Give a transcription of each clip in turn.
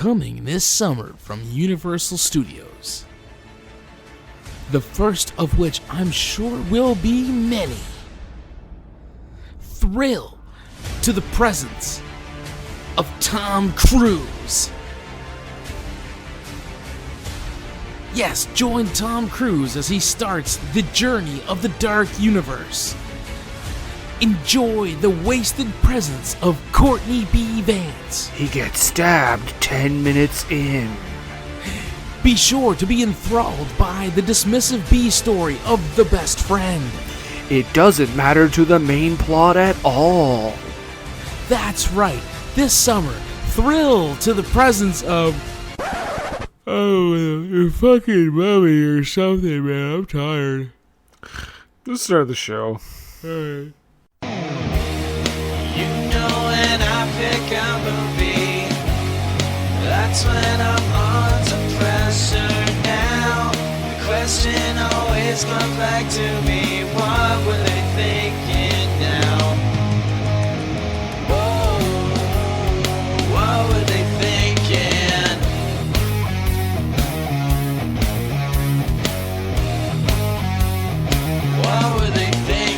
coming this summer from Universal Studios. The first of which I'm sure will be many. Thrill to the presence of Tom Cruise. Yes, join Tom Cruise as he starts the journey of the dark universe. Enjoy the wasted presence of Courtney B Vance. He gets stabbed 10 minutes in. Be sure to be enthralled by the dismissive B story of the best friend. It doesn't matter to the main plot at all. That's right, this summer, thrill to the presence of... your fucking mummy or something, man. I'm tired. Let's start the show. Alright. You know when I pick a movie, that's when I'm under pressure now. The question always comes back to me, what were they thinking now? Whoa, what were they thinking? What were they thinking?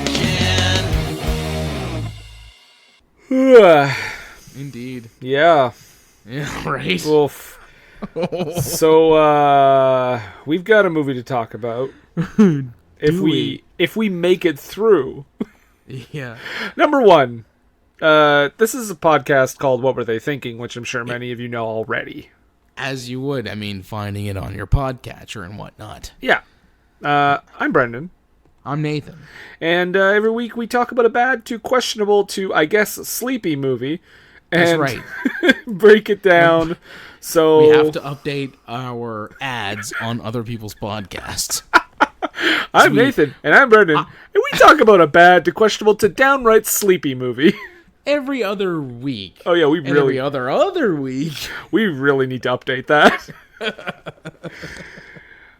Indeed. Yeah. Yeah, right? Oof. So, we've got a movie to talk about. If we make it through. Yeah. Number one, this is a podcast called What Were They Thinking, which I'm sure many of you know already. As you would, finding it on your podcatcher and whatnot. Yeah. I'm Brendan. I'm Nathan. And every week we talk about a bad to questionable to, I guess, sleepy movie. And That's right. break it down. So We have to update our ads on other people's podcasts. I'm Nathan, and I'm Brendan, and we talk about a bad to questionable to downright sleepy movie. Every other week. Oh yeah, Every other week. We really need to update that.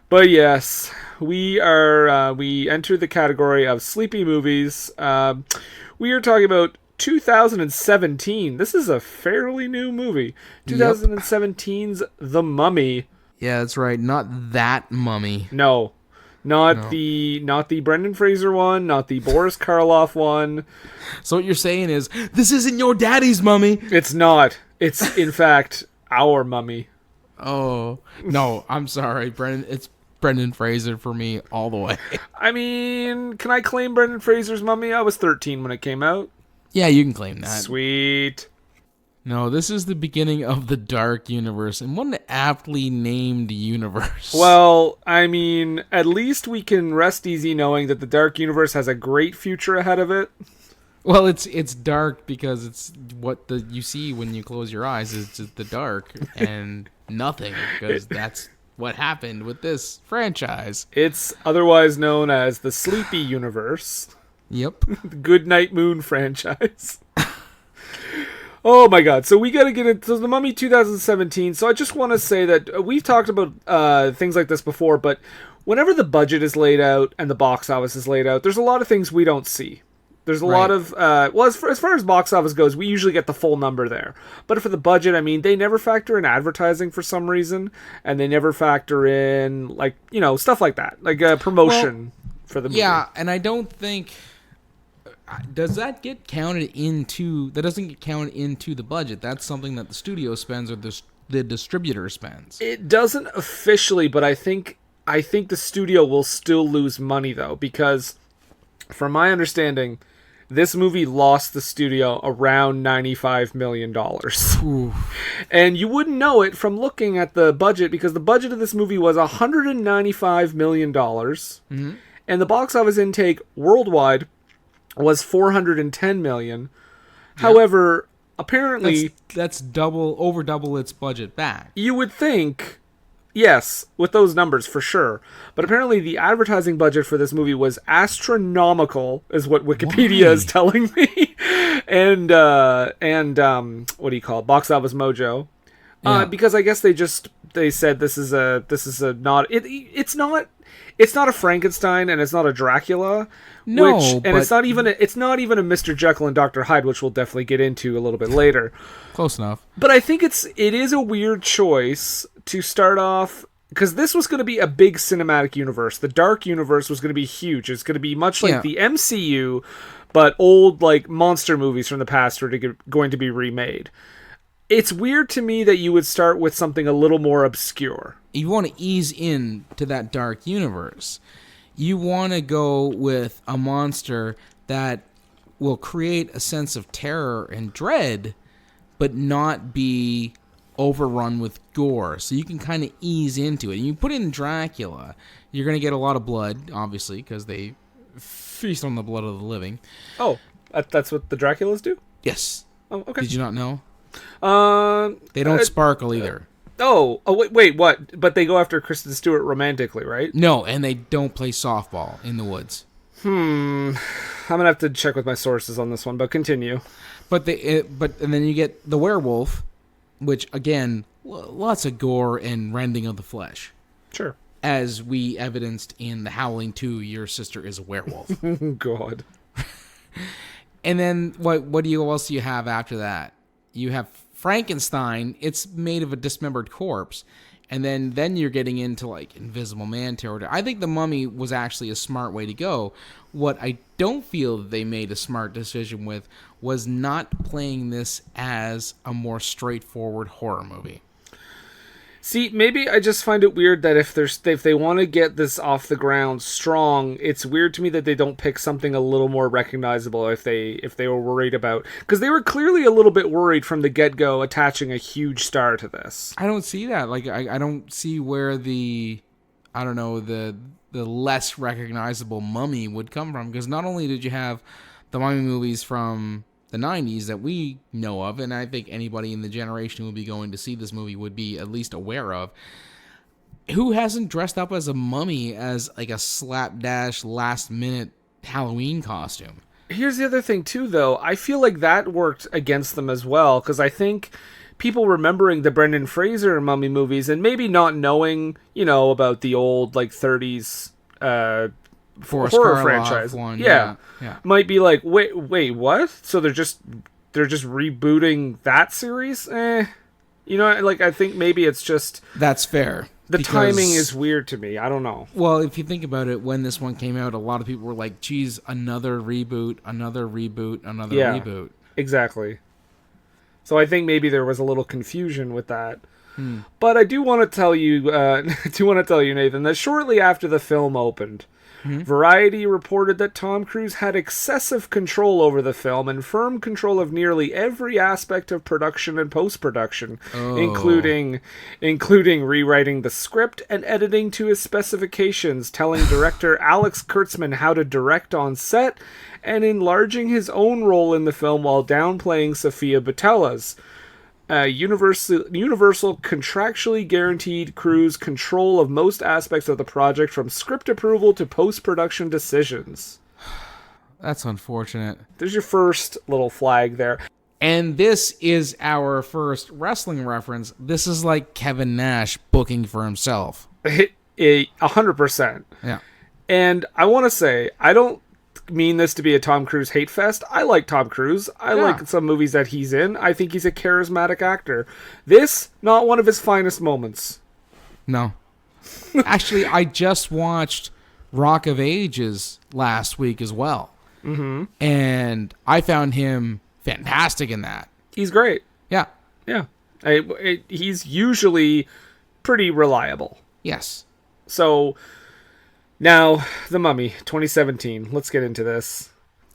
But yes, we enter the category of sleepy movies. We are talking about 2017. This is a fairly new movie. 2017's The Mummy. Yeah, that's right. Not that mummy. No. Not the Brendan Fraser one, not the Boris Karloff one. So what you're saying is, this isn't your daddy's mummy. It's not. It's, in fact, our mummy. Oh, no, I'm sorry, Brendan. It's Brendan Fraser for me all the way. Can I claim Brendan Fraser's Mummy? I was 13 when it came out. Yeah, you can claim that. Sweet. No, this is the beginning of the dark universe, and what an aptly named universe. Well, at least we can rest easy knowing that the dark universe has a great future ahead of it. Well, it's dark because it's what you see when you close your eyes is just the dark and nothing, because that's what happened with this franchise. It's otherwise known as the Sleepy Universe. Yep. The Good Night Moon franchise. Oh my god, so we gotta get into The Mummy 2017. So I just want to say that we've talked about things like this before, but whenever the budget is laid out and the box office is laid out, there's a lot of things we don't see. There's a lot of, as far as box office goes, we usually get the full number there. But for the budget, they never factor in advertising for some reason, and they never factor in, stuff like that, like promotion for the movie. Yeah, and I don't think... Does that get counted into... That doesn't get counted into the budget. That's something that the studio spends or the distributor spends. It doesn't officially, but I think the studio will still lose money, though, because from my understanding... This movie lost the studio around $95 million. Ooh. And you wouldn't know it from looking at the budget, because the budget of this movie was $195 million. Mm-hmm. And the box office intake worldwide was $410 million. Yep. However, apparently... That's over double its budget back. You would think... Yes, with those numbers, for sure. But apparently the advertising budget for this movie was astronomical, is what Wikipedia is telling me. and what do you call it? Box Office Mojo. Yeah. Because I guess they just they said this is a not it's not a Frankenstein and it's not a Dracula. No, and it's not even a Mr. Jekyll and Dr. Hyde, which we'll definitely get into a little bit later. Close enough. But I think it is a weird choice to start off, because this was going to be a big cinematic universe. The Dark Universe was going to be huge. It's going to be much like the MCU, but old like monster movies from the past are going to be remade. It's weird to me that you would start with something a little more obscure. You want to ease in to that Dark Universe. You want to go with a monster that will create a sense of terror and dread, but not be overrun with gore. So you can kind of ease into it. And you put in Dracula, you're going to get a lot of blood, obviously, because they feast on the blood of the living. Oh, that's what the Draculas do? Yes. Oh, okay. Did you not know? They don't sparkle either. Wait, what? But they go after Kristen Stewart romantically, right? No, and they don't play softball in the woods. I'm gonna have to check with my sources on this one, but continue. And then you get the werewolf, which again, lots of gore and rending of the flesh. Sure. As we evidenced in The Howling 2, your sister is a werewolf. God. And then what else do you have after that? You have Frankenstein. It's made of a dismembered corpse. And then you're getting into like Invisible Man territory. I think The Mummy was actually a smart way to go. What I don't feel that they made a smart decision with was not playing this as a more straightforward horror movie. See, maybe I just find it weird that if they want to get this off the ground strong, it's weird to me that they don't pick something a little more recognizable if they were worried about, because they were clearly a little bit worried from the get-go attaching a huge star to this. I don't see that. Like I don't see where the less recognizable Mummy would come from, because not only did you have the Mummy movies from the 90s that we know of, and I think anybody in the generation who will be going to see this movie would be at least aware of. Who hasn't dressed up as a mummy as like a slapdash last minute Halloween costume? Here's the other thing too, though. I feel like that worked against them as well, because I think people remembering the Brendan Fraser Mummy movies and maybe not knowing, about the old like 30s horror franchise one, yeah, might be like, wait, what? So they're just rebooting that series? I think maybe it's just that's fair. The timing is weird to me. I don't know. Well, if you think about it, when this one came out, a lot of people were like, geez, another reboot. Reboot. Exactly. So I think maybe there was a little confusion with that. But I do want to tell you, Nathan, that shortly after the film opened, Variety reported that Tom Cruise had excessive control over the film and firm control of nearly every aspect of production and post-production, including rewriting the script and editing to his specifications, telling director Alex Kurtzman how to direct on set, and enlarging his own role in the film while downplaying Sofia Boutella's. Universal contractually guaranteed Cruise control of most aspects of the project, from script approval to post-production decisions. That's unfortunate. There's your first little flag there. And this is our first wrestling reference. This is like Kevin Nash booking for himself. 100%. Yeah. And I want to say, I don't mean this to be a Tom Cruise hate fest. I like Tom Cruise. I like some movies that he's in. I think he's a charismatic actor. This, not one of his finest moments. No. Actually, I just watched Rock of Ages last week as well. Mm-hmm. And I found him fantastic in that. He's great. Yeah. Yeah. He's usually pretty reliable. Yes. So now, The Mummy, 2017. Let's get into this.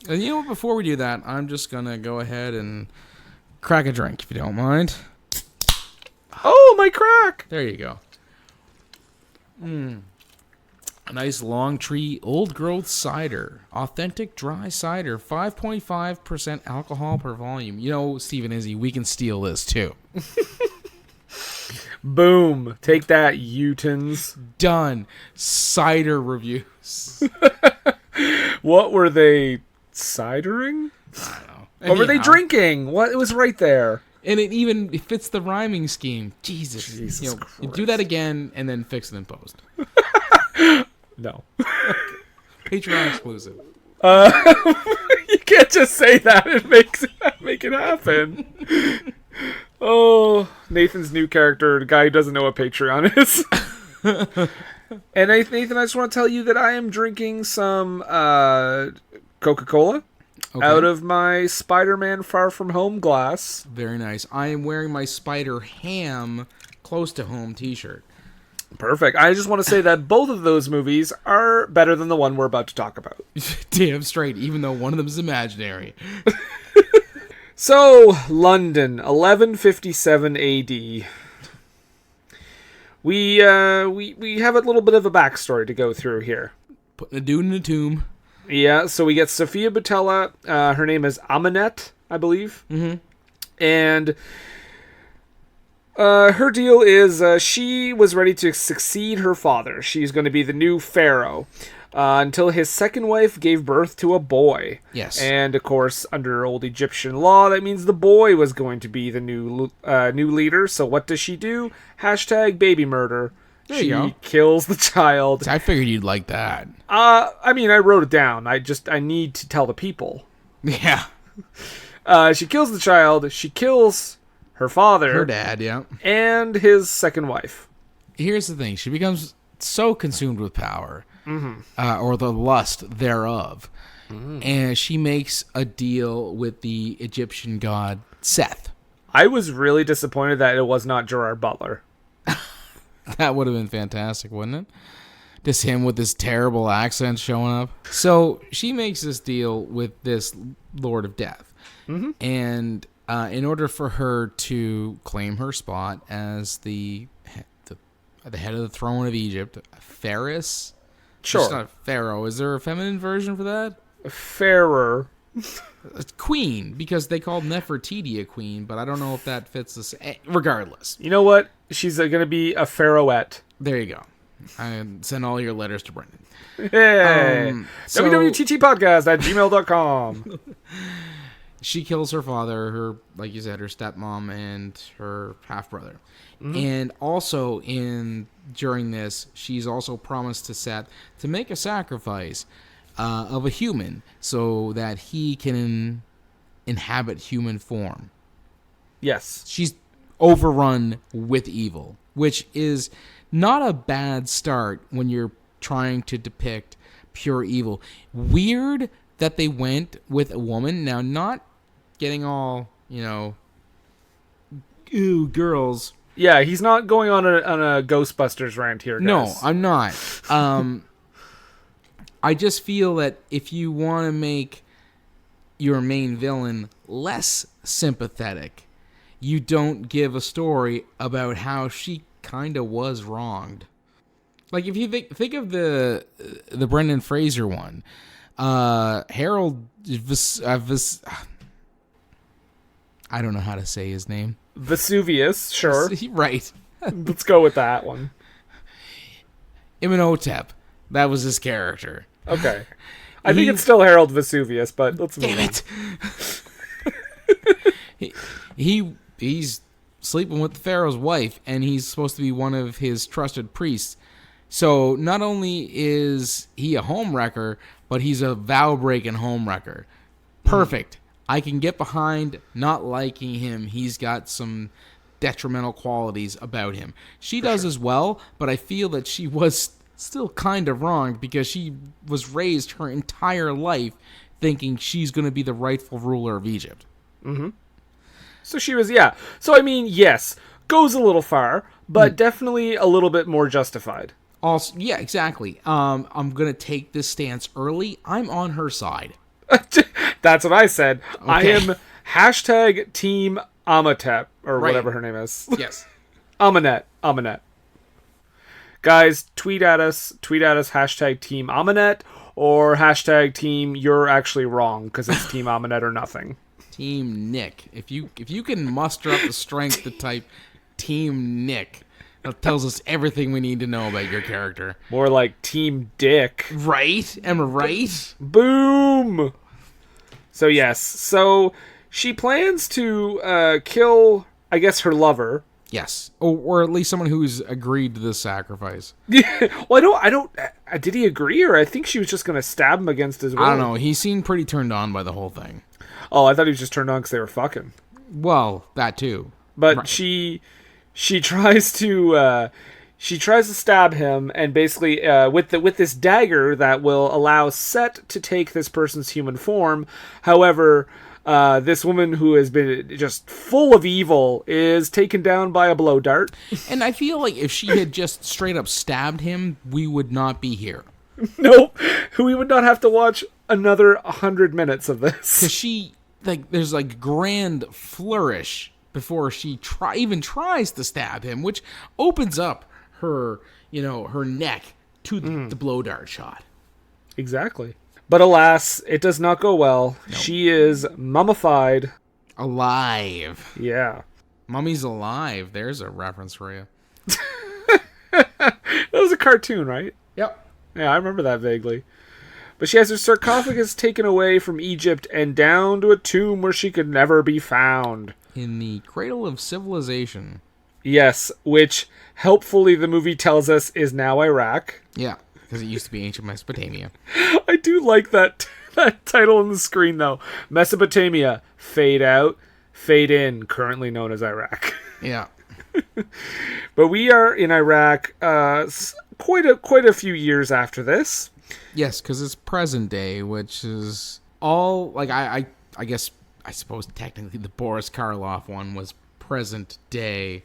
And you know what? Before we do that, I'm just going to go ahead and crack a drink, if you don't mind. Oh, my crack! There you go. A nice long tree, old growth cider. Authentic dry cider. 5.5% alcohol per volume. You know, Stephen Izzy, we can steal this too. Boom. Take that, Utons. Done. Cider reviews. What were they cidering? I don't know. What were they drinking? What? It was right there. And it fits the rhyming scheme. Jesus Jesus you do that again and then fix it in post. No. Patreon exclusive. You can't just say that and make it happen. Oh, Nathan's new character, the guy who doesn't know what Patreon is. And Nathan, I just want to tell you that I am drinking some Coca-Cola out of my Spider-Man Far From Home glass. Very nice. I am wearing my Spider-Ham Close to Home t-shirt. Perfect. I just want to say that both of those movies are better than the one we're about to talk about. Damn straight, even though one of them is imaginary. So, London, 1157 AD. We have a little bit of a backstory to go through here. Putting a dude in a tomb. Yeah, so we get Sophia Boutella. Her name is Aminette, I believe. Mm-hmm. And her deal is she was ready to succeed her father. She's going to be the new pharaoh. Until his second wife gave birth to a boy. Yes. And, of course, under old Egyptian law, that means the boy was going to be the new leader. So what does she do? Hashtag baby murder. There you go. She kills the child. I figured you'd like that. I mean, I wrote it down. I need to tell the people. Yeah. She kills the child. She kills her father. Her dad, yeah. And his second wife. Here's the thing. She becomes so consumed with power. Mm-hmm. Or the lust thereof. Mm. And she makes a deal with the Egyptian god Seth. I was really disappointed that it was not Gerard Butler. That would have been fantastic, wouldn't it? Just him with this terrible accent showing up. So she makes this deal with this Lord of Death. Mm-hmm. And in order for her to claim her spot as the head of the throne of Egypt, Pharaoh. Sure. It's not a pharaoh. Is there a feminine version for that? Fairer. Queen, because they called Nefertiti a queen, but I don't know if that fits the regardless. You know what? She's going to be a pharaohette. There you go. I send all your letters to Brendan. Hey! www.ttpodcast@gmail.com. She kills her father, like you said, her stepmom, and her half-brother. Mm-hmm. And also, during this, she's also promised to Seth to make a sacrifice of a human so that he can inhabit human form. Yes. She's overrun with evil, which is not a bad start when you're trying to depict pure evil. Weird that they went with a woman. Now, not getting all, ooh, girls. Yeah, he's not going on a Ghostbusters rant here, guys. No, I'm not. I just feel that if you want to make your main villain less sympathetic, you don't give a story about how she kind of was wronged. Like, if you think of the Brendan Fraser one, Harold I don't know how to say his name. Vesuvius, sure. Right. Let's go with that one. Imhotep. That was his character. Okay. I think it's still Harold Vesuvius, but let's move on. Damn it. He's sleeping with the Pharaoh's wife, and he's supposed to be one of his trusted priests. So not only is he a homewrecker, but he's a vow-breaking homewrecker. Perfect. I can get behind not liking him. He's got some detrimental qualities about him. She does as well, but I feel that she was still kind of wrong because she was raised her entire life thinking she's going to be the rightful ruler of Egypt. Mm-hmm. So she was, yeah. So, I mean, yes, goes a little far, but definitely a little bit more justified. Also, yeah, exactly. I'm going to take this stance early. I'm on her side. That's what I said. Okay. I am hashtag Team Amatep, or whatever her name is. Yes. Aminette. Guys, tweet at us hashtag Team Aminette, or hashtag Team You're Actually Wrong, because it's Team Aminette or nothing. Team Nick. If you can muster up the strength to type Team Nick, that tells us everything we need to know about your character. More like Team Dick. Right? Am I right? Boom! So yes. So she plans to kill, I guess, her lover. Yes, or at least someone who's agreed to this sacrifice. Yeah. Well, I don't. Did he agree, or I think she was just going to stab him against his will? I don't know. He seemed pretty turned on by the whole thing. Oh, I thought he was just turned on because they were fucking. Well, that too. But right. she tries to stab him, and basically with this dagger that will allow Set to take this person's human form. However, this woman who has been just full of evil is taken down by a blow dart. And I feel like if she had just straight up stabbed him, we would not be here. Nope, we would not have to watch another 100 minutes of this. Because there's like grand flourish before she even tries to stab him, which opens up her, her neck to the blow dart shot. Exactly. But alas, it does not go well. Nope. She is mummified. Alive. Yeah. Mummy's alive. There's a reference for you. That was a cartoon, right? Yep. Yeah, I remember that vaguely. But she has her sarcophagus taken away from Egypt and down to a tomb where she could never be found. In the cradle of civilization. Yes, which, helpfully, the movie tells us is now Iraq. Yeah, because it used to be ancient Mesopotamia. I do like that title on the screen, though. Mesopotamia, fade out, fade in, currently known as Iraq. Yeah. But we are in Iraq quite a few years after this. Yes, because it's present day, which is all, like, I guess, I suppose technically the Boris Karloff one was present day.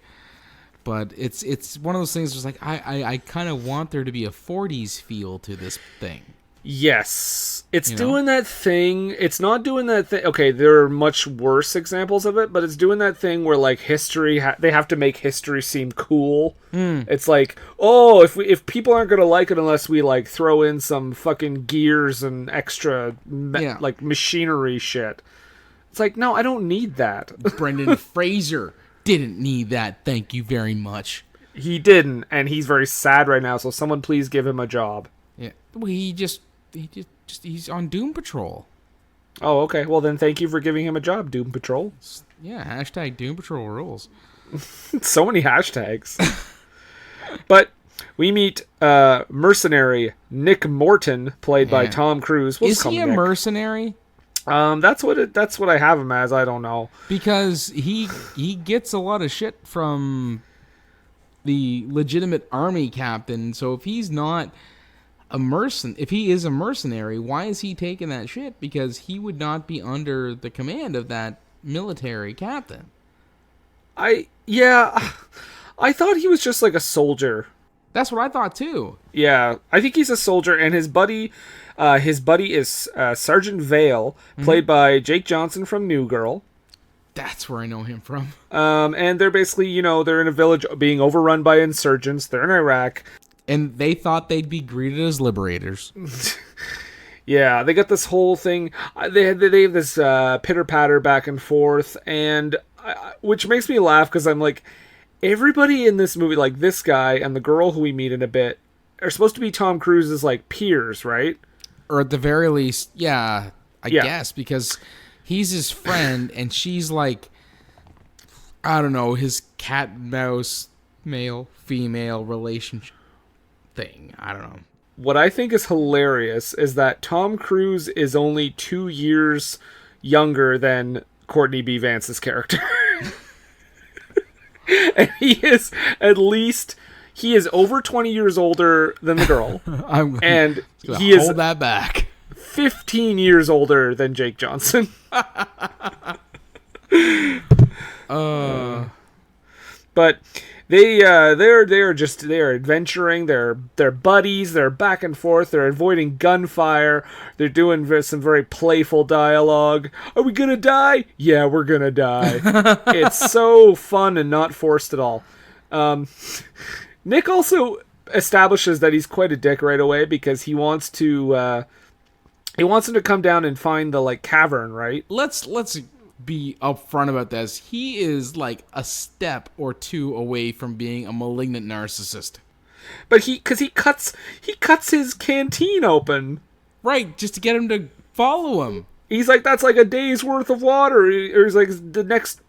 But it's one of those things where it's like, I kind of want there to be a 40s feel to this thing. Yes. It's doing that thing. It's not doing that thing. Okay, there are much worse examples of it, but it's doing that thing where, like, history, they have to make history seem cool. It's like, oh, if people aren't going to like it unless we, like, throw in some fucking gears and extra, like, machinery shit. It's like, no, I don't need that. Brendan Fraser didn't need that, thank you very much. He didn't, and he's very sad right now, so someone please give him a job. Yeah, well, he's on Doom Patrol. Oh, okay. Well, then thank you for giving him a job, Doom Patrol. Yeah, hashtag Doom Patrol rules. So many hashtags. But we meet mercenary Nick Morton, played by Tom Cruise. Is he a mercenary? That's what I have him as. I don't know, because he gets a lot of shit from the legitimate army captain. So if he's not if he is a mercenary, why is he taking that shit? Because he would not be under the command of that military captain. I thought he was just like a soldier. That's what I thought too. Yeah, I think he's a soldier, and his buddy is Sergeant Vale, played by Jake Johnson from New Girl. That's where I know him from. And they're basically, they're in a village being overrun by insurgents. They're in Iraq. And they thought they'd be greeted as liberators. Yeah, they got this whole thing. They have this pitter-patter back and forth, and which makes me laugh because I'm like, everybody in this movie, like this guy and the girl who we meet in a bit, are supposed to be Tom Cruise's, like, peers, right? Or at the very least, I guess, because he's his friend, and she's like, I don't know, his cat and mouse male-female relationship thing. I don't know. What I think is hilarious is that Tom Cruise is only 2 years younger than Courtney B Vance's character. And he is over 20 years older than the girl. And he is hold that back. 15 years older than Jake Johnson. But they are adventuring. They're buddies. They're back and forth. They're avoiding gunfire. They're doing some very playful dialogue. Are we gonna die? Yeah, we're gonna die. It's so fun and not forced at all. Nick also establishes that he's quite a dick right away because he wants him to come down and find the, like, cavern, right? Let's be upfront about this. He is like a step or two away from being a malignant narcissist. But he cuts his canteen open. Right, just to get him to follow him. He's like, that's like a day's worth of water. Or he's like, the next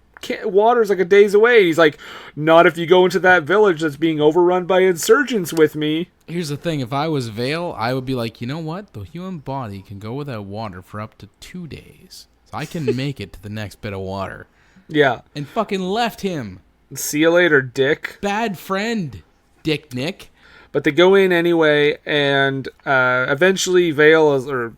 water's like a day's away. He's like, not if you go into that village that's being overrun by insurgents with me. Here's the thing. If I was Vale, I would be like, you know what? The human body can go without water for up to 2 days. So I can make it to the next bit of water. Yeah. And fucking left him. See you later, Dick. Bad friend, Dick Nick. But they go in anyway, and eventually Vale is, or,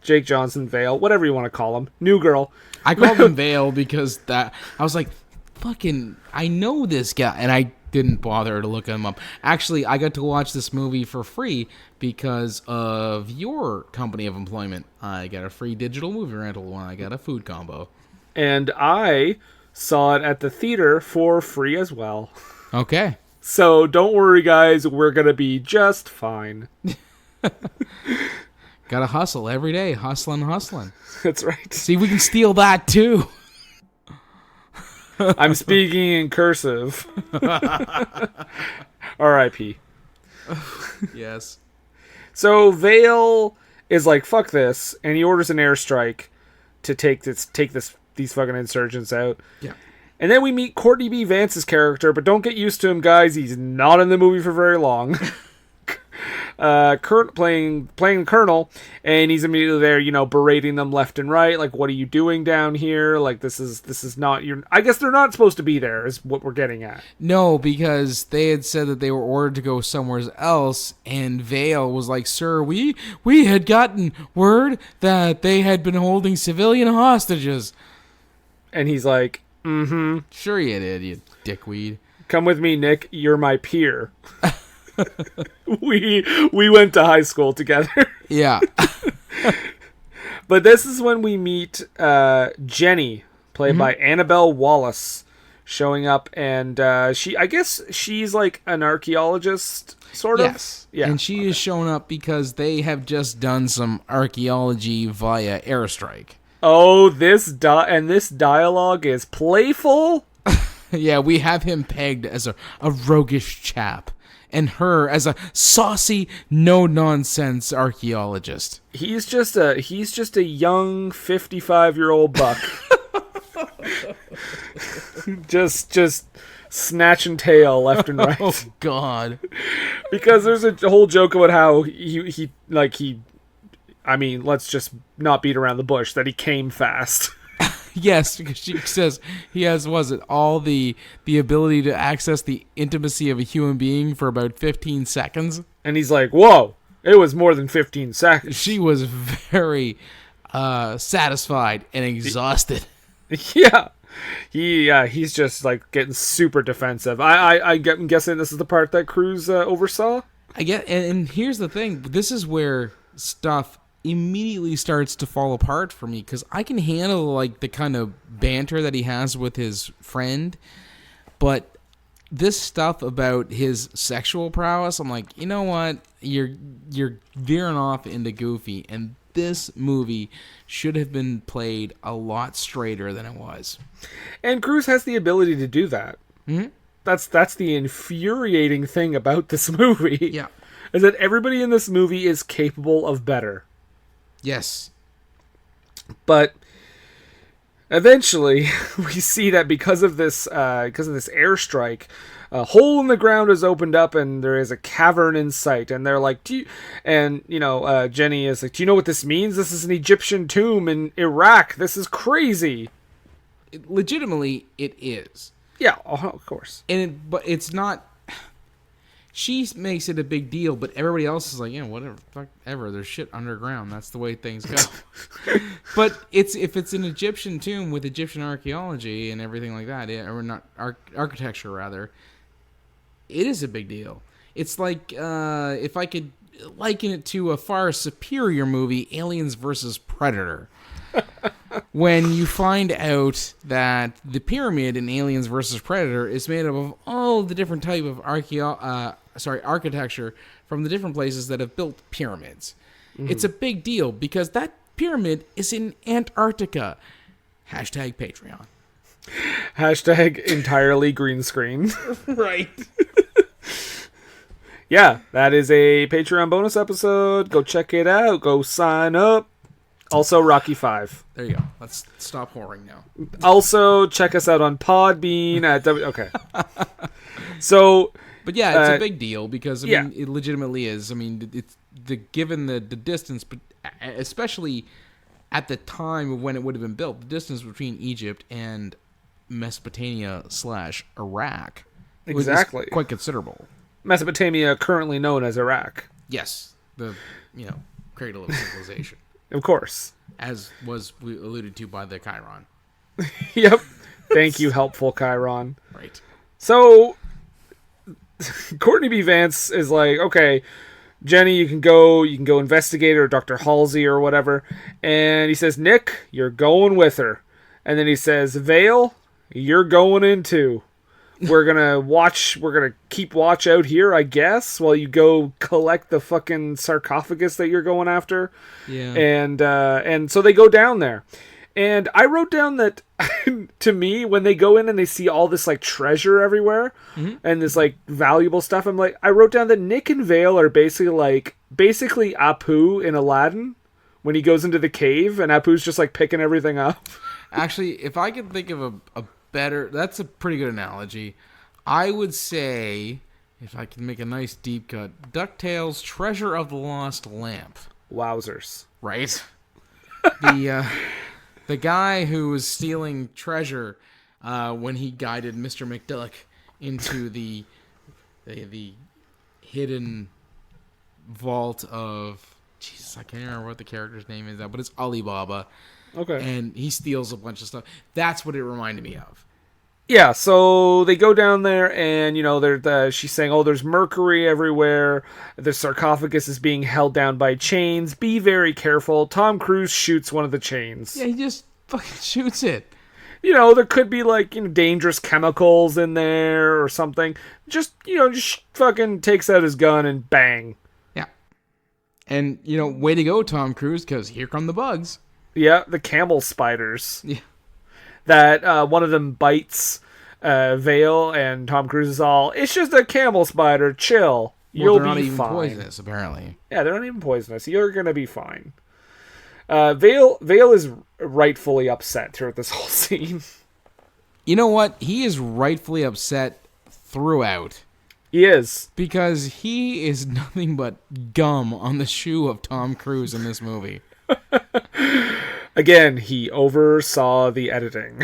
Jake Johnson, Vale, whatever you want to call him, new girl. I called him Vale because I was like, fucking, I know this guy, and I didn't bother to look him up. Actually, I got to watch this movie for free because of your company of employment. I got a free digital movie rental when I got a food combo. And I saw it at the theater for free as well. Okay. So don't worry, guys. We're going to be just fine. Gotta hustle every day. Hustling. That's right. See, we can steal that too. I'm speaking in cursive. R.I.P. Yes. So Vale is like, fuck this, and he orders an airstrike to take these fucking insurgents out. Yeah. And then we meet Courtney B Vance's character, but don't get used to him, guys. He's not in the movie for very long. Playing the Colonel, and he's immediately there, berating them left and right. Like, what are you doing down here? Like, this is not your. I guess they're not supposed to be there. Is what we're getting at. No, because they had said that they were ordered to go somewhere else, and Vale was like, "Sir, we had gotten word that they had been holding civilian hostages." And he's like, "Mm-hmm. Sure you did, you dickweed. Come with me, Nick. You're my peer." we went to high school together. Yeah. But this is when we meet Jenny, played by Annabelle Wallace, showing up, and she's like an archaeologist, sort of. Yes. Yeah. And she is showing up because they have just done some archaeology via airstrike. Oh, this dialogue is playful. Yeah, we have him pegged as a roguish chap, and her as a saucy, no-nonsense archaeologist. He's just a young 55-year-old buck. just snatching tail left and right. Oh God! Because there's a whole joke about how he let's just not beat around the bush, that he came fast. Yes, because she says he has, all the ability to access the intimacy of a human being for about 15 seconds. And he's like, whoa, it was more than 15 seconds. She was very satisfied and exhausted. Yeah. He's just like getting super defensive. I'm guessing this is the part that Cruz oversaw? I get, and here's the thing. This is where stuff immediately starts to fall apart for me, because I can handle like the kind of banter that he has with his friend, but this stuff about his sexual prowess, I'm like, you know what, you're veering off into goofy, and this movie should have been played a lot straighter than it was. And Cruz has the ability to do that. Mm-hmm. That's the infuriating thing about this movie. Yeah, is that everybody in this movie is capable of better. Yes. But eventually we see that because of this airstrike, a hole in the ground is opened up and there is a cavern in sight, and they're like, Jenny is like, do you know what this means? This is an Egyptian tomb in Iraq. This is crazy. Legitimately, it is. Yeah, of course. But it's not. She makes it a big deal, but everybody else is like, yeah, whatever, fuck ever. There's shit underground. That's the way things go. But if it's an Egyptian tomb with Egyptian archaeology and everything like that, or not architecture rather, it is a big deal. It's like if I could liken it to a far superior movie, Aliens versus Predator. When you find out that the pyramid in Aliens vs. Predator is made up of all the different type of architecture from the different places that have built pyramids. Mm-hmm. It's a big deal because that pyramid is in Antarctica. Hashtag Patreon. Hashtag entirely green screen. Right. Yeah, that is a Patreon bonus episode. Go check it out. Go sign up. Also, Rocky 5. There you go. Let's stop whoring now. Also, check us out on Podbean at okay. So, but yeah, it's a big deal because I yeah. mean, it legitimately is. I mean, it's given the distance, but especially at the time of when it would have been built, the distance between Egypt and Mesopotamia/Iraq exactly was quite considerable. Mesopotamia, currently known as Iraq. Yes, the cradle of civilization. Of course. As was alluded to by the Chiron. Yep. Thank you, helpful Chiron. Right. So, Courtney B Vance is like, okay, Jenny, you can go investigate, or Dr. Halsey or whatever. And he says, Nick, you're going with her. And then he says, Vale, you're going in too. We're gonna keep watch out here, I guess, while you go collect the fucking sarcophagus that you're going after. Yeah. And so they go down there. And I wrote down that to me, when they go in and they see all this like treasure everywhere and this like valuable stuff, I wrote down that Nick and Vale are basically Apu in Aladdin when he goes into the cave and Apu's just like picking everything up. Actually, if I could think of a better, that's a pretty good analogy. I would say, if I can make a nice deep cut, DuckTales' Treasure of the Lost Lamp. Wowzers. Right? The guy who was stealing treasure when he guided Mr. McDulloch into the hidden vault of... Jesus, I can't remember what the character's name is now, but it's Alibaba. Okay. And he steals a bunch of stuff. That's what it reminded me of. Yeah, so they go down there and, she's saying, oh, there's mercury everywhere. The sarcophagus is being held down by chains. Be very careful. Tom Cruise shoots one of the chains. Yeah, he just fucking shoots it. There could be, dangerous chemicals in there or something. Just fucking takes out his gun and bang. Yeah. And, way to go, Tom Cruise, because here come the bugs. Yeah, the camel spiders. Yeah. That one of them bites Vale, and Tom Cruise is all, it's just a camel spider, chill. You'll be fine. They're not even poisonous, apparently. Yeah, they're not even poisonous. You're going to be fine. Vale is rightfully upset throughout this whole scene. You know what? He is rightfully upset throughout. He is. Because he is nothing but gum on the shoe of Tom Cruise in this movie. Again, he oversaw the editing.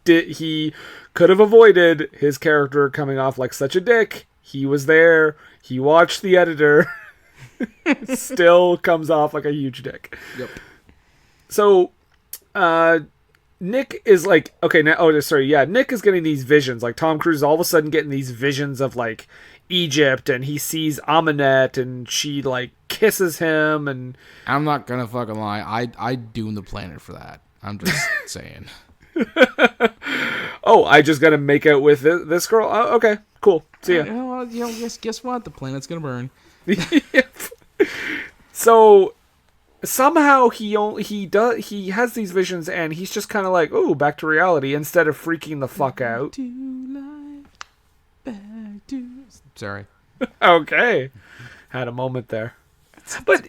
He could have avoided his character coming off like such a dick. He was there. He watched the editor. Still comes off like a huge dick. Yep. So, Nick is like, okay, now, Nick is getting these visions. Like, Tom Cruise is all of a sudden getting these visions of, like, Egypt, and he sees Amunet, and she, like, kisses him, and... I'm not gonna fucking lie. I'd doom the planet for that. I'm just saying. Oh, I just gotta make out with this girl? Oh, okay, cool. See ya. Well, guess what? The planet's gonna burn. So... somehow he has these visions and he's just kind of like, oh, back to reality, instead of freaking the fuck out. Sorry. Okay. Had a moment there.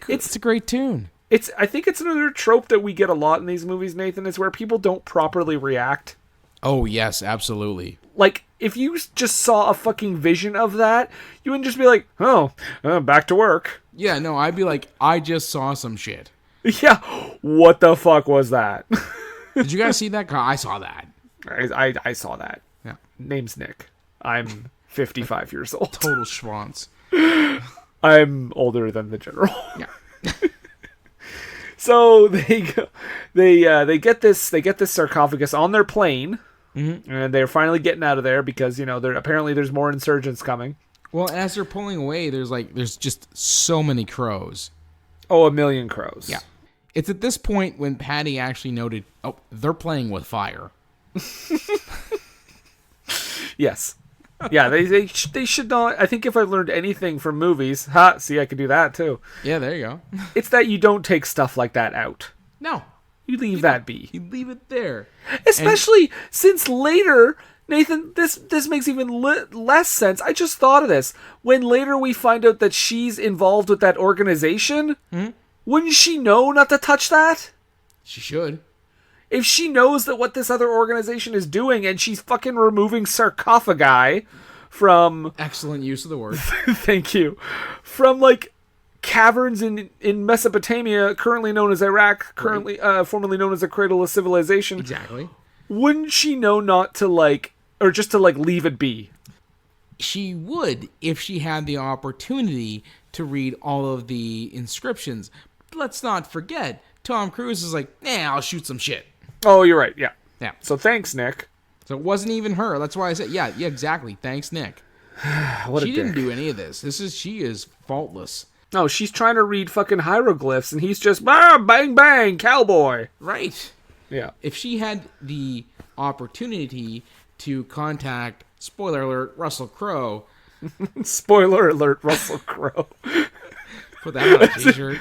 It's a great tune. I think it's another trope that we get a lot in these movies, Nathan, is where people don't properly react. Oh, yes, absolutely. Like, if you just saw a fucking vision of that, you wouldn't just be like, back to work. Yeah, no, I'd be like, I just saw some shit. Yeah, what the fuck was that? Did you guys see that? I saw that. I saw that. Yeah. Name's Nick. I'm 55 years old. Total schwanz. I'm older than the general. Yeah. So they get this sarcophagus on their plane, and they're finally getting out of there because apparently there's more insurgents coming. Well, as they're pulling away, there's just so many crows. Oh, 1 million crows. Yeah. It's at this point when Patty actually noted, oh, they're playing with fire. Yes. Yeah, they should not. I think if I've learned anything from movies, see, I could do that too. Yeah, there you go. It's that you don't take stuff like that out. No. You leave that be. You leave it there. Especially since later, Nathan, this makes even less sense. I just thought of this. When later we find out that she's involved with that organization, Wouldn't she know not to touch that? She should. If she knows that what this other organization is doing and she's fucking removing sarcophagi from... Excellent use of the word. Thank you. From, like, caverns in Mesopotamia, currently known as Iraq, currently formerly known as the cradle of civilization. Exactly. Wouldn't she know not to, like... Or just to, like, leave it be? She would if she had the opportunity to read all of the inscriptions. Let's not forget, Tom Cruise is like, I'll shoot some shit. Oh, you're right, yeah. Yeah. So thanks, Nick. So it wasn't even her. That's why I said, yeah, exactly. Thanks, Nick. What she a didn't dick. do any of this. She is faultless. No, she's trying to read fucking hieroglyphs, and he's just, bang, bang, cowboy. Right. Yeah. If she had the opportunity to contact, spoiler alert, Russell Crowe. Spoiler alert, Russell Crowe. Put that on a t-shirt.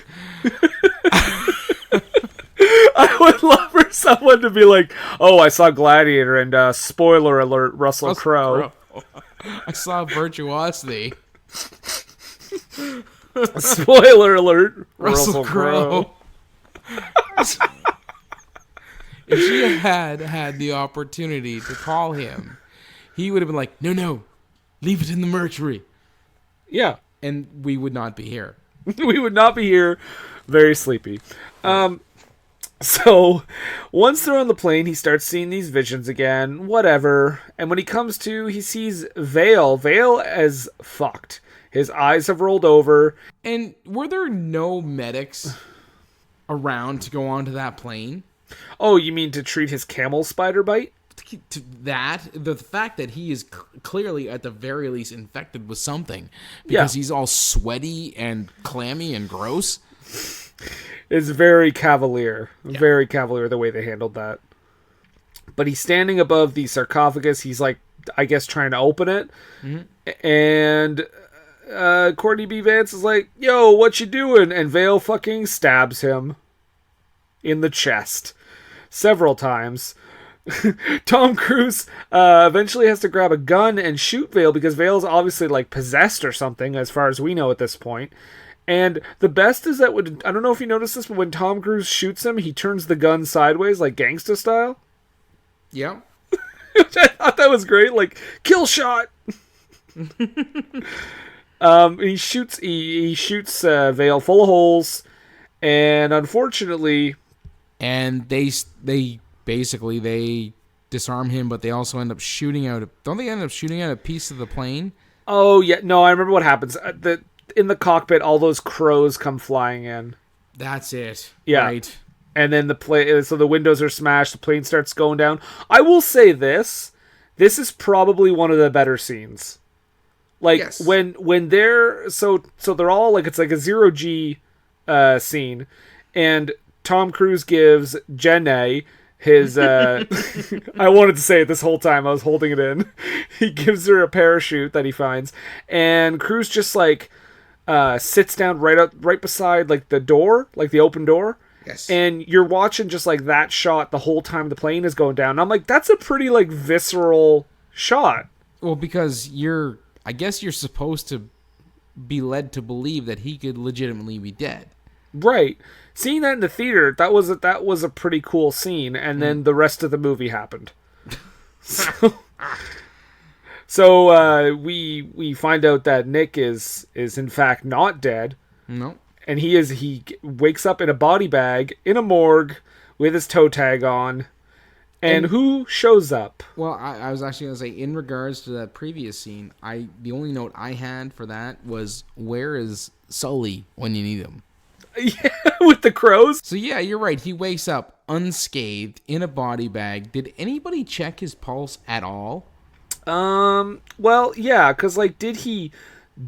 I would love for someone to be like, oh, I saw Gladiator, and spoiler alert, Russell Crowe. I saw Virtuosity. Spoiler alert, Russell Crowe. If she had the opportunity to call him, he would have been like, no, leave it in the mercury. Yeah. And we would not be here. We would not be here, very sleepy. So, once they're on the plane, he starts seeing these visions again, whatever. And when he comes to, he sees Vale. Vale as fucked. His eyes have rolled over. And were there no medics around to go onto that plane? Oh, you mean to treat his camel spider bite? The fact that he is clearly, at the very least, infected with something. Because he's all sweaty and clammy and gross. It's very cavalier. Very cavalier the way they handled that. But he's standing above the sarcophagus. He's like, I guess, trying to open it. Mm-hmm. And Courtney B Vance is like, yo, what you doing? And Vale fucking stabs him in the chest several times. Tom Cruise eventually has to grab a gun and shoot Vale because Vale's obviously like possessed or something, as far as we know at this point. And the best is that I don't know if you noticed this, but when Tom Cruise shoots him, he turns the gun sideways, like gangsta style. Yeah. I thought that was great. Like, kill shot. He shoots Vale full of holes, and unfortunately, and they basically disarm him, but they also end up shooting out. Don't they end up shooting out a piece of the plane? Oh yeah, no, I remember what happens. In the cockpit, all those crows come flying in. That's it. Yeah. Right. And then so the windows are smashed, the plane starts going down. I will say this is probably one of the better scenes. Like, yes. when they're, so they're all, like, it's like a 0G scene, and Tom Cruise gives Jenna his, I wanted to say it this whole time, I was holding it in. He gives her a parachute that he finds, and Cruise just, like, sits down right beside, like, the door, like the open door. Yes. And you're watching just, like, that shot the whole time the plane is going down. And I'm like, that's a pretty, like, visceral shot. Well, because I guess you're supposed to be led to believe that he could legitimately be dead. Right. Seeing that in the theater, that was a pretty cool scene, and then the rest of the movie happened. So we find out that Nick is in fact not dead. No. And he wakes up in a body bag in a morgue with his toe tag on. And who shows up? Well, I was actually going to say, in regards to that previous scene, the only note I had for that was, where is Sully when you need him? Yeah, with the crows. So yeah, you're right. He wakes up unscathed in a body bag. Did anybody check his pulse at all? Well, yeah, because, like, did he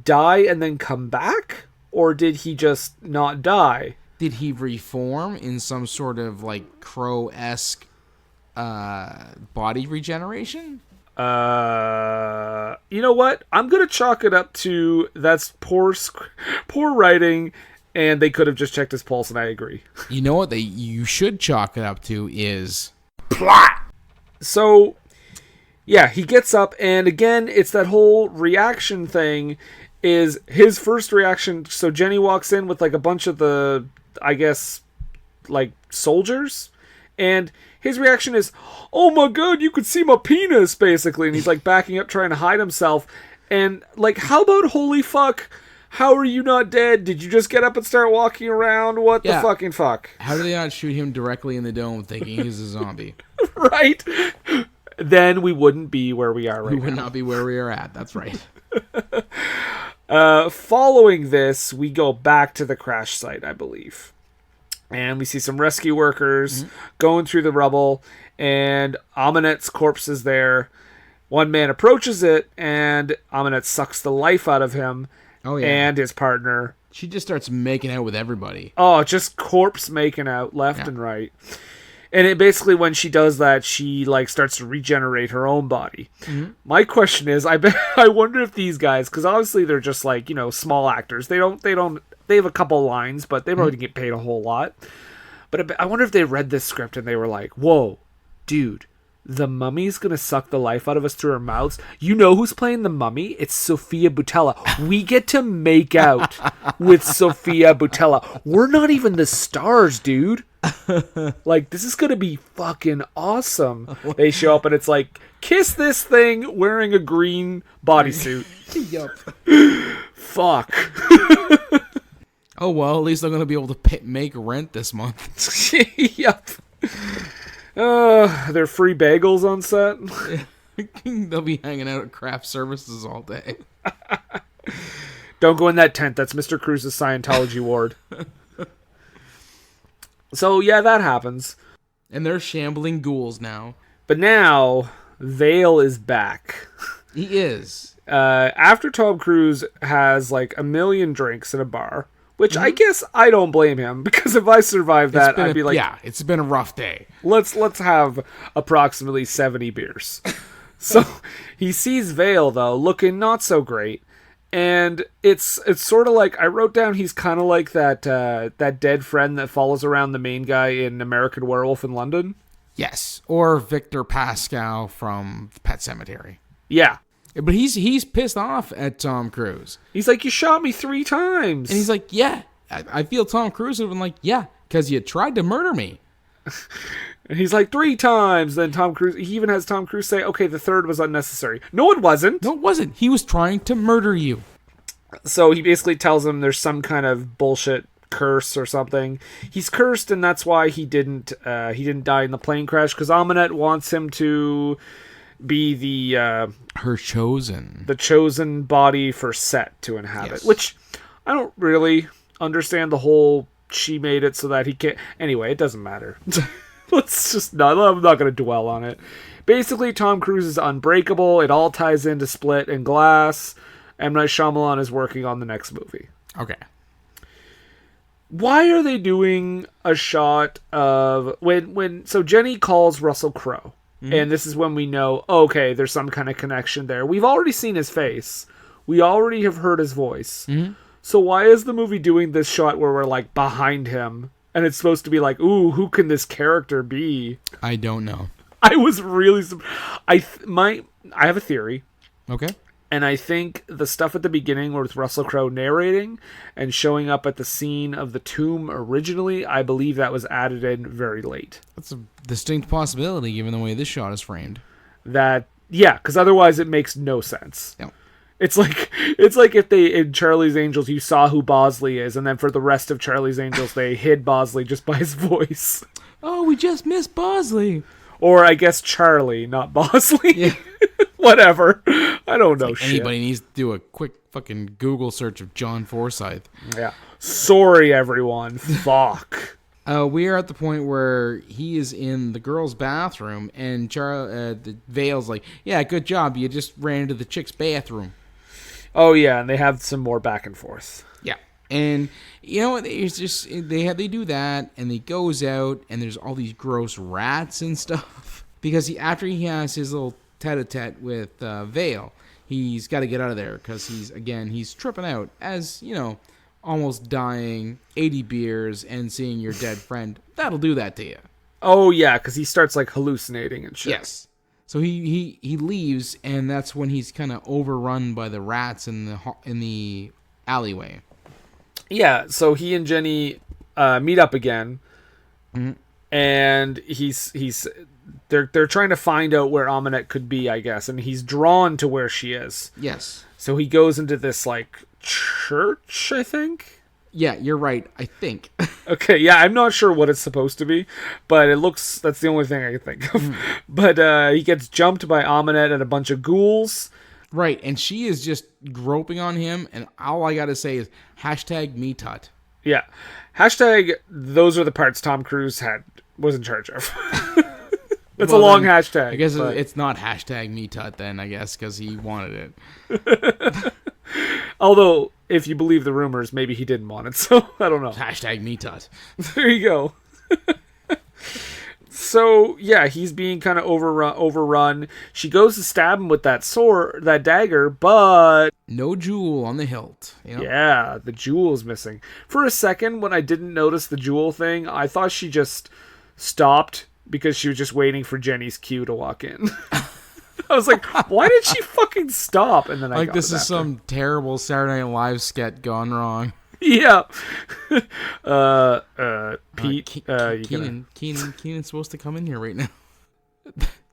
die and then come back? Or did he just not die? Did he reform in some sort of, like, Crow-esque body regeneration? You know what? I'm gonna chalk it up to that's poor writing, and they could have just checked his pulse, and I agree. You know what you should chalk it up to is plot. So, yeah, he gets up, and again, it's that whole reaction thing. Is his first reaction? So Jenny walks in with like a bunch of the I guess, like, soldiers. And his reaction is, oh my god, you could see my penis, basically. And he's, like, backing up, trying to hide himself. And, like, how about holy fuck? How are you not dead? Did you just get up and start walking around? What the fucking fuck? How do they not shoot him directly in the dome thinking he's a zombie? Right? Then we wouldn't be where we are right now. We would not be where we are at. That's right. Following this, we go back to the crash site, I believe. And we see some rescue workers going through the rubble, and Aminette's corpse is there. One man approaches it, and Aminette sucks the life out of him and his partner. She just starts making out with everybody. Oh, just corpse making out left and right. And it basically, when she does that, she like starts to regenerate her own body. My question is, I wonder if these guys, because obviously they're just like, you know, small actors. They have a couple lines, but they probably get paid a whole lot. But I wonder if they read this script and they were like, whoa, dude, the mummy's gonna suck the life out of us through her mouths. You know who's playing the mummy? It's Sofia Boutella. We get to make out with Sofia Boutella. We're not even the stars, dude. Like, this is gonna be fucking awesome. They show up and it's like, kiss this thing wearing a green bodysuit. Yup. Fuck. Oh, well, at least I'm going to be able to make rent this month. Yup. They're free bagels on set. They'll be hanging out at craft services all day. Don't go in that tent. That's Mr. Cruz's Scientology ward. So, yeah, that happens. And they're shambling ghouls now. But now, Vale is back. He is. After Tom Cruise has, like, a million drinks in a bar, which I guess I don't blame him, because if I survived that, I'd be like... Yeah, it's been a rough day. Let's have approximately 70 beers. So, he sees Vale, though, looking not so great. And it's sort of like, I wrote down he's kind of like that dead friend that follows around the main guy in American Werewolf in London. Yes, or Victor Pascal from Pet Sematary. Yeah. But he's pissed off at Tom Cruise. He's like, you shot me 3 times. And he's like, yeah. I feel Tom Cruise would have been like, yeah, because you tried to murder me. And he's like, 3 times. Then he even has Tom Cruise say, okay, the 3rd was unnecessary. No, it wasn't. No, it wasn't. He was trying to murder you. So he basically tells him there's some kind of bullshit curse or something. He's cursed, and that's why he didn't die in the plane crash, because Aminette wants him to be the chosen body for Set to inhabit. Yes. Which I don't really understand the whole she made it so that he can't. Anyway, it doesn't matter. Let's just not. I'm not going to dwell on it. Basically, Tom Cruise is unbreakable. It all ties into Split and Glass. M. Night Shyamalan is working on the next movie. Okay. Why are they doing a shot of so Jenny calls Russell Crowe, and this is when we know, okay, there's some kind of connection there. We've already seen his face. We already have heard his voice. So why is the movie doing this shot where we're like behind him, and it's supposed to be like, ooh, who can this character be? I don't know. I was really I have a theory. Okay. And I think the stuff at the beginning with Russell Crowe narrating and showing up at the scene of the tomb originally, I believe that was added in very late. That's a distinct possibility given the way this shot is framed. Because otherwise it makes no sense. No. It's like if they, in Charlie's Angels, you saw who Bosley is, and then for the rest of Charlie's Angels, they hid Bosley just by his voice. Oh, we just missed Bosley. Or I guess Charlie, not Bosley. Yeah. Whatever. I don't know shit. Anybody needs to do a quick fucking Google search of John Forsythe. Yeah. Sorry, everyone. Fuck. We are at the point where he is in the girl's bathroom, and Vale's like, yeah, good job. You just ran into the chick's bathroom. Oh, yeah, and they have some more back and forth. Yeah. And, you know, it's just, they do that, and he goes out, and there's all these gross rats and stuff. Because after he has his little tete-a-tete with Vale, he's got to get out of there, because he's tripping out, as, you know, almost dying, 80 beers, and seeing your dead friend. That'll do that to you. Oh, yeah, because he starts, like, hallucinating and shit. Yes. So he leaves, and that's when he's kind of overrun by the rats in the alleyway. Yeah, so he and Jenny meet up again. Mm-hmm. And they're trying to find out where Amunet could be, I guess, and he's drawn to where she is. Yes. So he goes into this like church, I think. Yeah, you're right. I think. Okay, yeah, I'm not sure what it's supposed to be, but that's the only thing I can think of. But he gets jumped by Amunet and a bunch of ghouls. Right, and she is just groping on him, and all I gotta say is #MeTut. Yeah. Hashtag those are the parts Tom Cruise was in charge of. That's a long hashtag. I guess it's not #MeTut then, I guess, because he wanted it. Although, if you believe the rumors, maybe he didn't want it, so I don't know. #MeTut. There you go. So, yeah, he's being kind of overrun. She goes to stab him with that dagger, but... No jewel on the hilt. You know? Yeah, the jewel's missing. For a second, when I didn't notice the jewel thing, I thought she just stopped because she was just waiting for Jenny's cue to walk in. I was like, why did she fucking stop? And then I like, got this it is after. some terrible Saturday Night Live sketch gone wrong. Yeah. Pete, Keenan's supposed to come in here right now.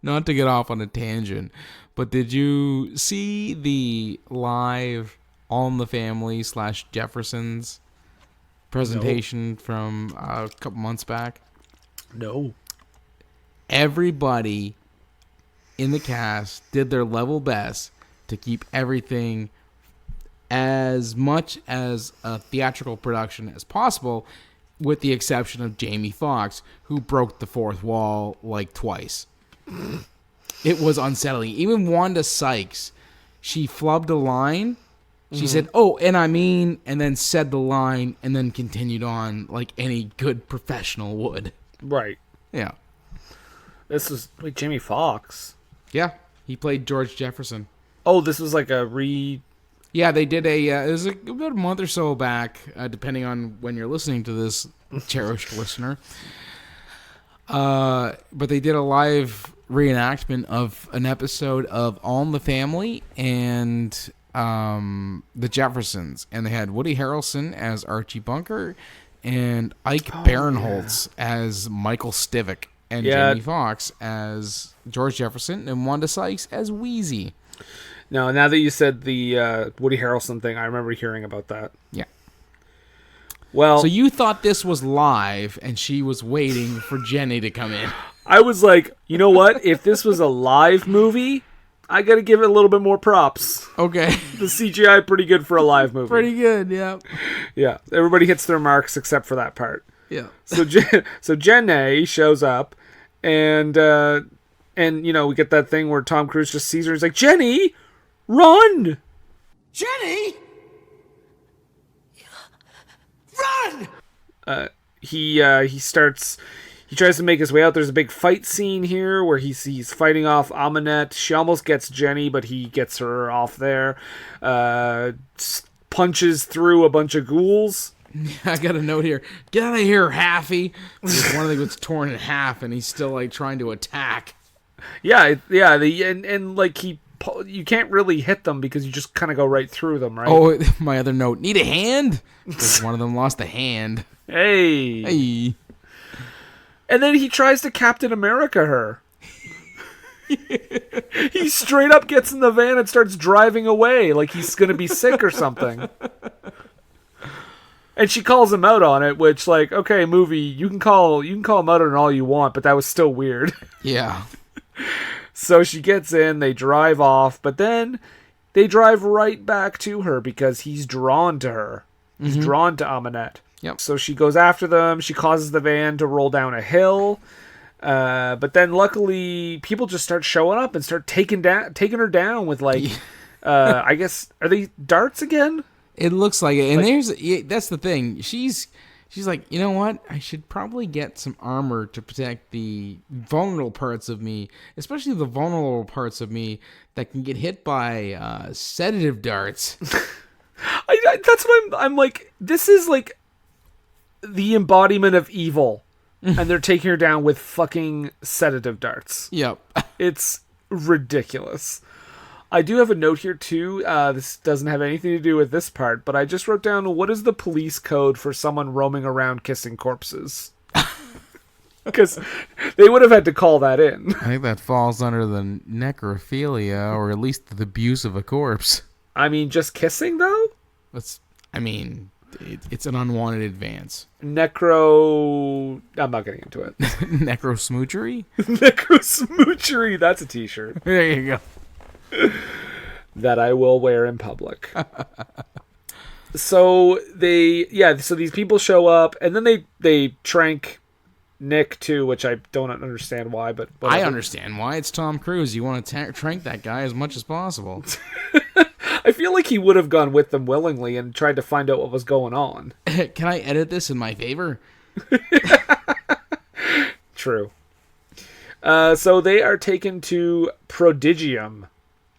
Not to get off on a tangent, but did you see the live All in the Family / Jeffersons presentation from a couple months back? No. Everybody in the cast did their level best to keep everything as much as a theatrical production as possible, with the exception of Jamie Foxx, who broke the fourth wall like twice. It was unsettling. Even Wanda Sykes, she flubbed a line. She said, "Oh, and I mean," and then said the line, and then continued on like any good professional would. Right. Yeah. This was... Wait, Jamie Foxx? Yeah. He played George Jefferson. Oh, this was like a Yeah, they did it was about a month or so back, depending on when you're listening to this, cherished listener. But they did a live reenactment of an episode of All in the Family and the Jeffersons. And they had Woody Harrelson as Archie Bunker and Ike Barinholtz as Michael Stivic. And Jamie Foxx as George Jefferson and Wanda Sykes as Wheezy. No, now that you said the Woody Harrelson thing, I remember hearing about that. Yeah. Well, so you thought this was live, and she was waiting for Jenny to come in. I was like, you know what? If this was a live movie, I got to give it a little bit more props. Okay. The CGI pretty good for a live movie. Pretty good, yeah. Yeah, everybody hits their marks except for that part. Yeah. So Jenny shows up, and you know, we get that thing where Tom Cruise just sees her. He's like, Jenny, run! Jenny! Run! He tries to make his way out. There's a big fight scene here where he's fighting off Amunet. She almost gets Jenny, but he gets her off there. Punches through a bunch of ghouls. I got a note here. Get out of here, Halfy. Because one of them gets torn in half, and he's still like trying to attack. Yeah. And like you can't really hit them because you just kind of go right through them, right? Oh, my other note. Need a hand? Because one of them lost a hand. Hey. And then he tries to Captain America her. He straight up gets in the van and starts driving away like he's going to be sick or something. And she calls him out on it, which, like, okay, movie, you can call him out on all you want, but that was still weird. Yeah. So she gets in, they drive off, but then they drive right back to her because he's drawn to her. He's drawn to Amunet. Yep. So she goes after them. She causes the van to roll down a hill. But then luckily people just start showing up and start taking her down with, like, I guess, are they darts again? It looks like it. And that's the thing. She's like, you know what? I should probably get some armor to protect the vulnerable parts of me, especially the vulnerable parts of me that can get hit by sedative darts. That's what I'm like. This is like the embodiment of evil, and they're taking her down with fucking sedative darts. Yep. It's ridiculous. I do have a note here too. This doesn't have anything to do with this part, but I just wrote down, what is the police code for someone roaming around kissing corpses? Because they would have had to call that in. I think that falls under the necrophilia, or at least the abuse of a corpse. I mean, just kissing, though? It's an unwanted advance. I'm not getting into it. Necrosmoochery? Necrosmoochery. That's a t-shirt. There you go. That I will wear in public. So these people show up, and then they trank Nick too, which I don't understand why, but whatever. I understand why. It's Tom Cruise. You want to trank that guy as much as possible. I feel like he would have gone with them willingly and tried to find out what was going on. Can I edit this in my favor? True. So they are taken to Prodigium,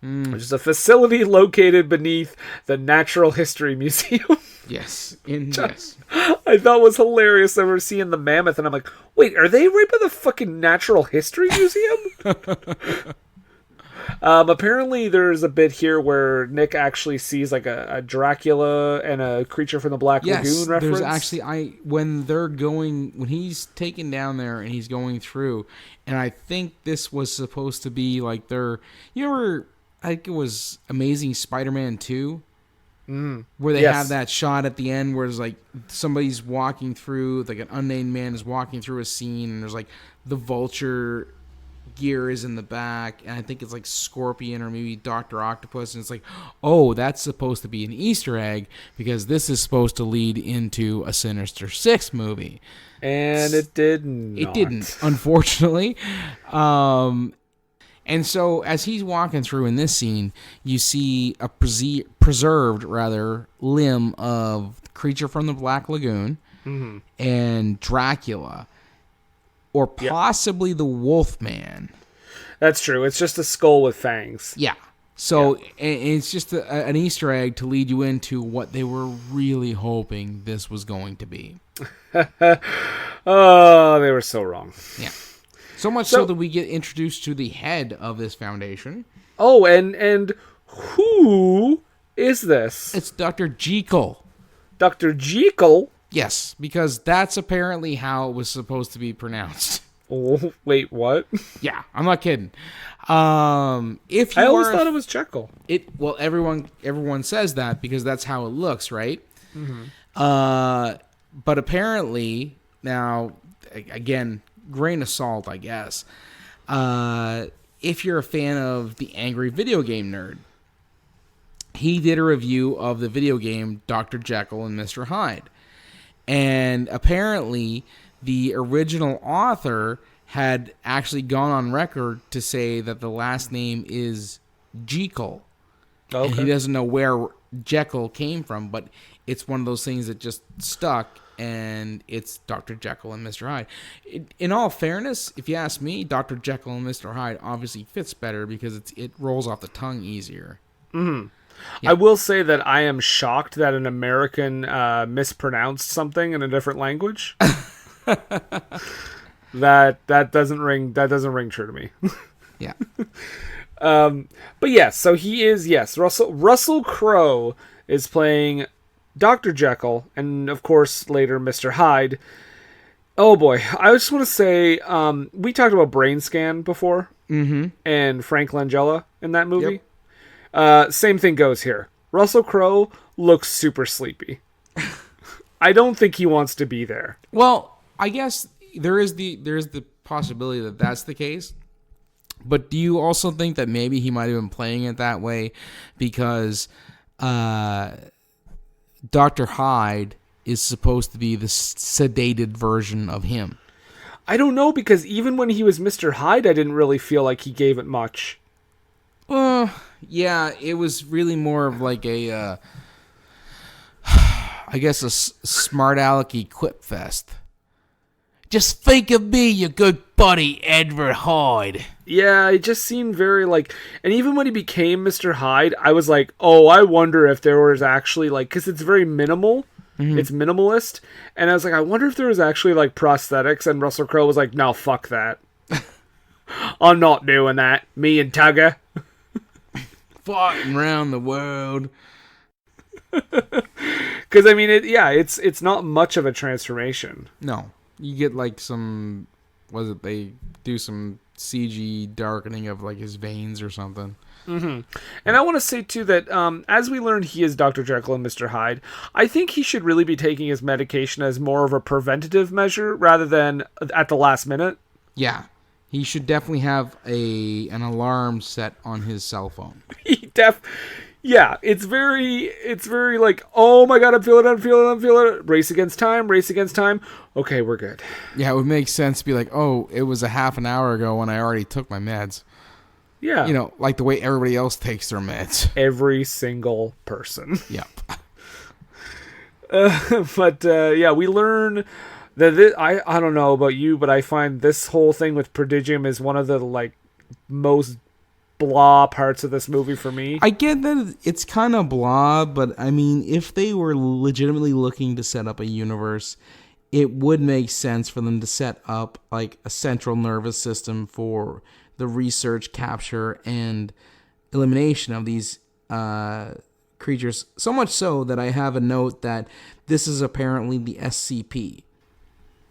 which is a facility located beneath the Natural History Museum. Yes. Yes. I thought was hilarious. I was seeing the mammoth, and I'm like, wait, are they right by the fucking Natural History Museum? Apparently, there's a bit here where Nick actually sees like a Dracula and a Creature from the Black Lagoon reference. There's actually when he's taken down there and he's going through, and I think this was supposed to be like I think it was Amazing Spider-Man 2. Where they have that shot at the end where it's like somebody's walking through, like an unnamed man is walking through a scene, and there's like the Vulture gear is in the back, and I think it's like Scorpion or maybe Dr. Octopus, and it's like, oh, that's supposed to be an Easter egg because this is supposed to lead into a Sinister Six movie. And it did not. It didn't, unfortunately. And so, as he's walking through in this scene, you see a preserved limb of Creature from the Black Lagoon and Dracula, or possibly the Wolfman. That's true. It's just a skull with fangs. Yeah. So and it's just an Easter egg to lead you into what they were really hoping this was going to be. Oh, they were so wrong. Yeah. So much so that we get introduced to the head of this foundation. Oh, and who is this? It's Dr. Jekyll. Dr. Jekyll? Yes, because that's apparently how it was supposed to be pronounced. Oh, wait, what? Yeah, I'm not kidding. If you I always thought it was Jekyll. Well, everyone says that because that's how it looks, right? Mm-hmm. But apparently, now, again, grain of salt, I guess. If you're a fan of the Angry Video Game Nerd, he did a review of the video game Dr. Jekyll and Mr. Hyde. And apparently, the original author had actually gone on record to say that the last name is Jekyll. Okay. And he doesn't know where Jekyll came from, but it's one of those things that just stuck, and it's Dr. Jekyll and Mr. Hyde. In all fairness, if you ask me, Dr. Jekyll and Mr. Hyde obviously fits better because it rolls off the tongue easier. Mm-hmm. Yeah. I will say that I am shocked that an American mispronounced something in a different language. that doesn't ring true to me. Yeah. But yes, so he is Russell Crowe is playing Dr. Jekyll, and of course later Mr. Hyde. Oh boy, I just want to say we talked about Brain Scan before, and Frank Langella in that movie. Yep. Same thing goes here. Russell Crowe looks super sleepy. I don't think he wants to be there. Well, I guess there is the possibility that that's the case. But do you also think that maybe he might have been playing it that way because Dr. Hyde is supposed to be the sedated version of him? I don't know, because even when he was Mr. Hyde, I didn't really feel like he gave it much. Yeah, it was really more of like a, I guess a smart alecky quip fest. Just think of me, your good buddy, Edward Hyde. Yeah, it just seemed very like, and even when he became Mr. Hyde, I was like, oh, I wonder if there was actually like, because it's very minimal, it's minimalist, and I was like, I wonder if there was actually like prosthetics, and Russell Crowe was like, no, fuck that. I'm not doing that. Me and Tugger. farting around the world. Because I mean, it's not much of a transformation. No, you get like some. Was it they do some CG darkening of like his veins or something? Mm-hmm. And I want to say too that as we learned, he is Dr. Jekyll and Mr. Hyde. I think he should really be taking his medication as more of a preventative measure rather than at the last minute. Yeah, he should definitely have an alarm set on his cell phone. Yeah, it's very like, oh my god, I'm feeling it. Race against time. Okay, we're good. Yeah, it would make sense to be like, oh, it was a half an hour ago when I already took my meds. Yeah. You know, like the way everybody else takes their meds. Every single person. Yep. Yeah, we learn that I don't know about you, but I find this whole thing with Perdidium is one of the like most blah parts of this movie for me. I get that it's kind of blah, but I mean, if they were legitimately looking to set up a universe, it would make sense for them to set up like a central nervous system for the research, capture, and elimination of these creatures. So much so that I have a note that this is apparently the SCP.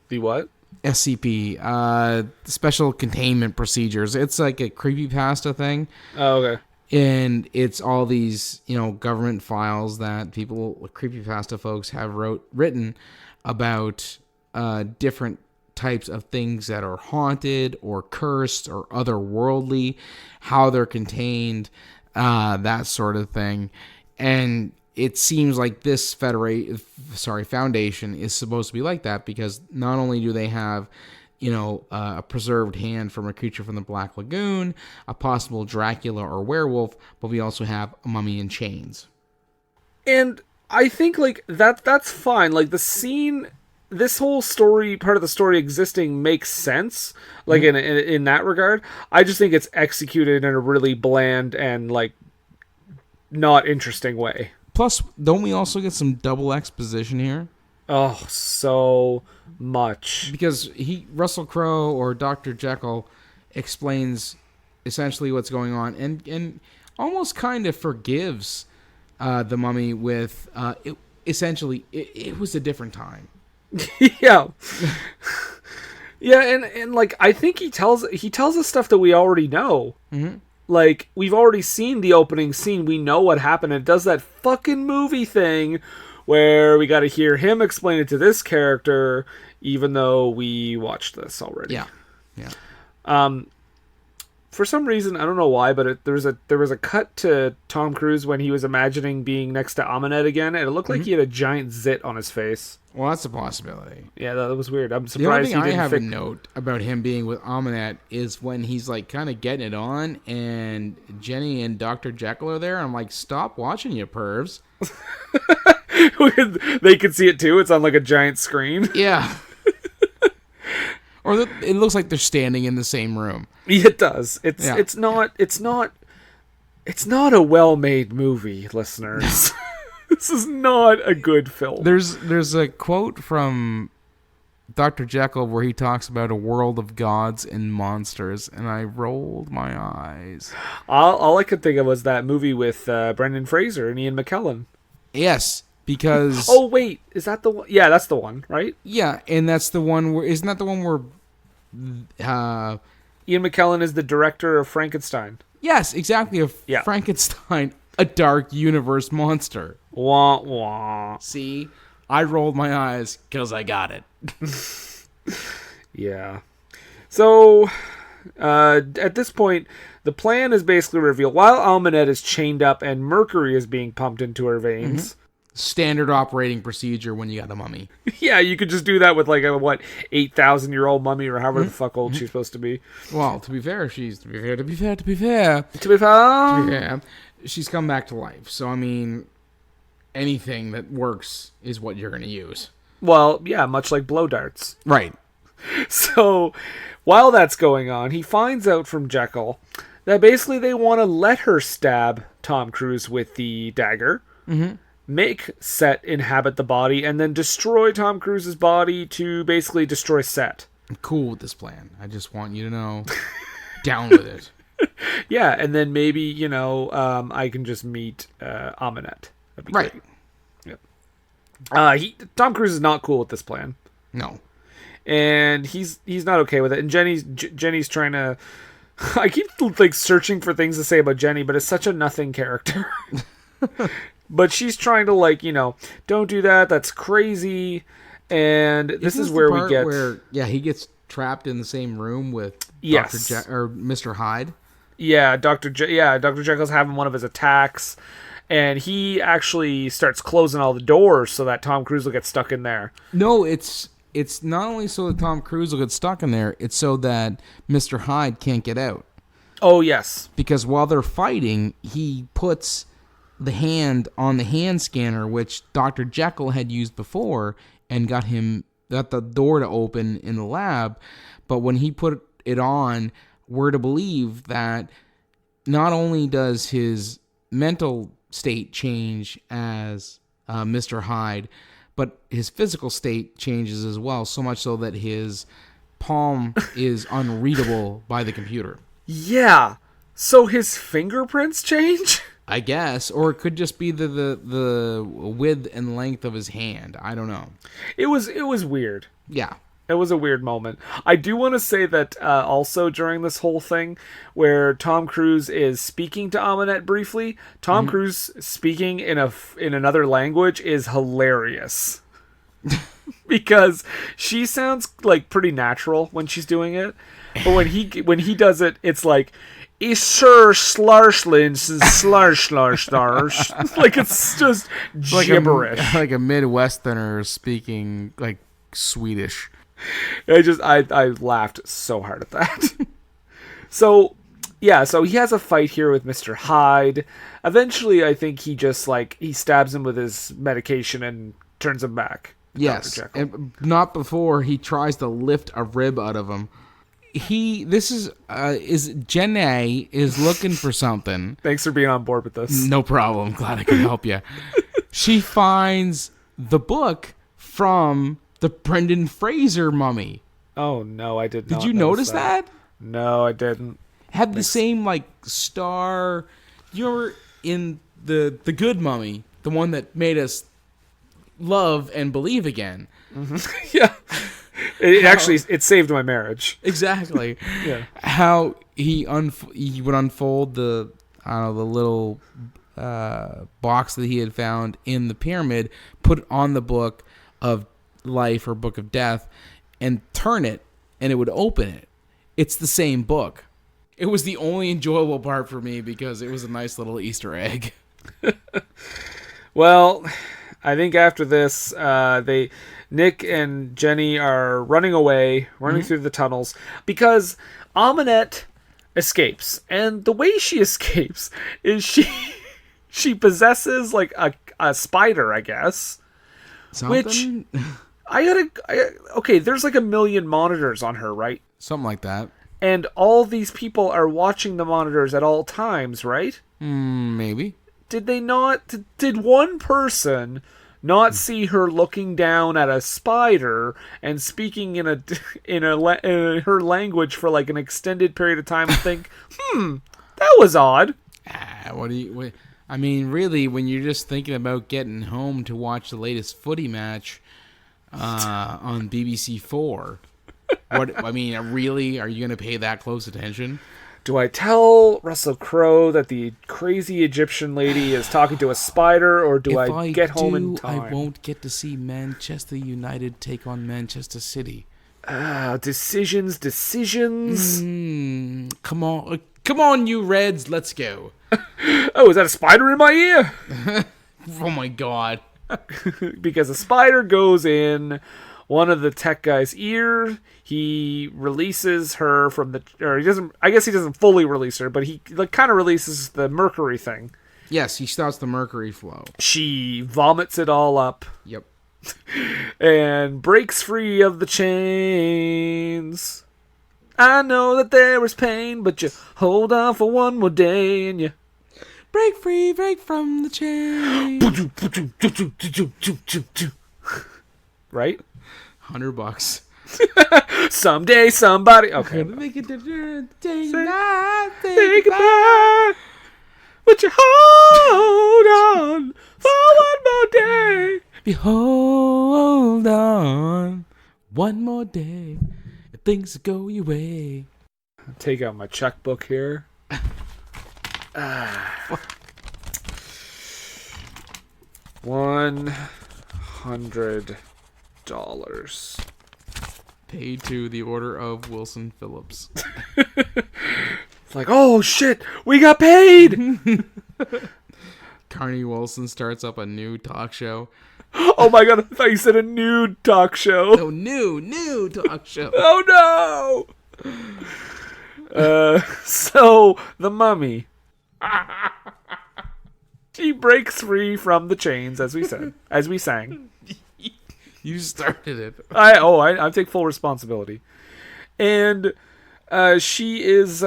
The what? SCP, Special Containment Procedures. It's like a creepypasta thing. Oh, okay. And it's all these, government files that people, creepypasta folks, have written about different types of things that are haunted or cursed or otherworldly, how they're contained, that sort of thing. And it seems like this foundation is supposed to be like that, because not only do they have, a preserved hand from a creature from the Black Lagoon, a possible Dracula or werewolf, but we also have a mummy in chains. And I think like that's fine. Like the scene, this whole story, part of the story existing makes sense. Like in that regard, I just think it's executed in a really bland and like not interesting way. Plus, don't we also get some double exposition here? Oh, so much. Because Russell Crowe or Dr. Jekyll explains essentially what's going on and almost kind of forgives the mummy with it was a different time. Yeah. Yeah, and like I think he tells us stuff that we already know. Mm-hmm. Like, we've already seen the opening scene. We know what happened. It does that fucking movie thing where we got to hear him explain it to this character, even though we watched this already. Yeah. For some reason, I don't know why, but there was a cut to Tom Cruise when he was imagining being next to Amunet again, and it looked like he had a giant zit on his face. Well, that's a possibility. Yeah, that was weird. I'm surprised. The only thing I have a note about him being with Amunet is when he's like kind of getting it on, and Jenny and Dr. Jekyll are there. I'm like, stop watching, you pervs. They can see it too. It's on like a giant screen. Yeah. Or it looks like they're standing in the same room. It does. It's not a well-made movie, listeners. This is not a good film. There's a quote from Dr. Jekyll where he talks about a world of gods and monsters, and I rolled my eyes. All I could think of was that movie with Brendan Fraser and Ian McKellen. Yes, because... Oh, wait. Is that the one? Yeah, that's the one, right? Yeah, and that's the one where... Isn't that the one where... Ian McKellen is the director of Frankenstein. Yes, exactly. Frankenstein, a dark universe monster. Wah, wah. See? I rolled my eyes because I got it. Yeah. So, at this point, the plan is basically revealed. While Almanet is chained up and mercury is being pumped into her veins... Mm-hmm. Standard operating procedure when you got a mummy. Yeah, you could just do that with like a 8,000-year-old mummy or however the fuck old she's supposed to be. Well, to be fair, she's come back to life. So I mean, anything that works is what you're going to use. Well, yeah, much like blow darts. Right. So, while that's going on, he finds out from Jekyll that basically they want to let her stab Tom Cruise with the dagger. Mm-hmm. Make Set inhabit the body, and then destroy Tom Cruise's body to basically destroy Set. I'm cool with this plan. I just want you to know. Down with it. Yeah, and then maybe, I can just meet Aminette. That'd be Right. great. Tom Cruise is not cool with this plan. No. And he's not okay with it. And Jenny's trying to... I keep like searching for things to say about Jenny, but it's such a nothing character. But she's trying to don't do that. That's crazy. And this is where we get he gets trapped in the same room with Yes. or Mr. Hyde. Yeah, Dr. Jekyll's having one of his attacks, and he actually starts closing all the doors so that Tom Cruise will get stuck in there. No, it's not only so that Tom Cruise will get stuck in there, it's so that Mr. Hyde can't get out. Oh, yes. Because while they're fighting, he puts the hand on the hand scanner, which Dr. Jekyll had used before, and got the door to open in the lab. But when he put it on, we're to believe that not only does his mental state change as Mr. Hyde, but his physical state changes as well, so much so that his palm is unreadable by the computer. Yeah. So his fingerprints change? I guess, or it could just be the width and length of his hand. I don't know. It was weird. Yeah. It was a weird moment. I do want to say that also during this whole thing where Tom Cruise is speaking to Aminette briefly, Tom Cruise speaking in another language is hilarious. Because she sounds like pretty natural when she's doing it, but when he does it, it's like Sir Slarslins Slarsh. Like it's just gibberish. Like a Midwesterner speaking like Swedish. I laughed so hard at that. So he has a fight here with Mr. Hyde. Eventually, I think he just he stabs him with his medication and turns him back. Yes, and not before he tries to lift a rib out of him. Jenny is looking for something. Thanks for being on board with this. No problem. Glad I could help you. She finds the book from the Brendan Fraser mummy. Oh no, I did not. Did you notice that? No, I didn't. Had the same star. You remember in the Good Mummy, the one that made us love and believe again. Mm-hmm. Yeah. It saved my marriage. Exactly. Yeah. How he would unfold the little box that he had found in the pyramid, put it on the book of life or book of death, and turn it, and it would open it. It's the same book. It was the only enjoyable part for me because it was a nice little Easter egg. Well, I think after this, Nick and Jenny are running away, through the tunnels, because Aminette escapes. And the way she escapes is she possesses a spider, I guess. Something? Which there's a million monitors on her, right? Something like that. And all these people are watching the monitors at all times, right? Maybe. Did one person not see her looking down at a spider and speaking in her language for an extended period of time and think, that was odd? I mean, really, when you're just thinking about getting home to watch the latest footy match on BBC 4, really, are you going to pay that close attention? Do I tell Russell Crowe that the crazy Egyptian lady is talking to a spider, or do I get home in time? I won't get to see Manchester United take on Manchester City. Decisions. Come on, you Reds, let's go. Oh, is that a spider in my ear? Oh my God. Because a spider goes in one of the tech guy's ear. He releases her from I guess he doesn't fully release her, but he kind of releases the mercury thing. Yes, he starts the mercury flow. She vomits it all up. Yep. And breaks free of the chains. I know that there is pain, but you hold on for one more day and you break free, break from the chain. Right? $100. Someday somebody. Okay. Gonna make it different. Say Say goodbye. Would you hold on for one more day? Hold on. One more day. If things go your way. Take out my checkbook here. $100. Paid to the order of Wilson Phillips. It's like, oh shit, we got paid. Carney Wilson starts up a new talk show. Oh my god, I thought you said a nude talk show. No, new talk show. Oh no. So the mummy. She breaks free from the chains, as we sang. You started it. I take full responsibility. And she is,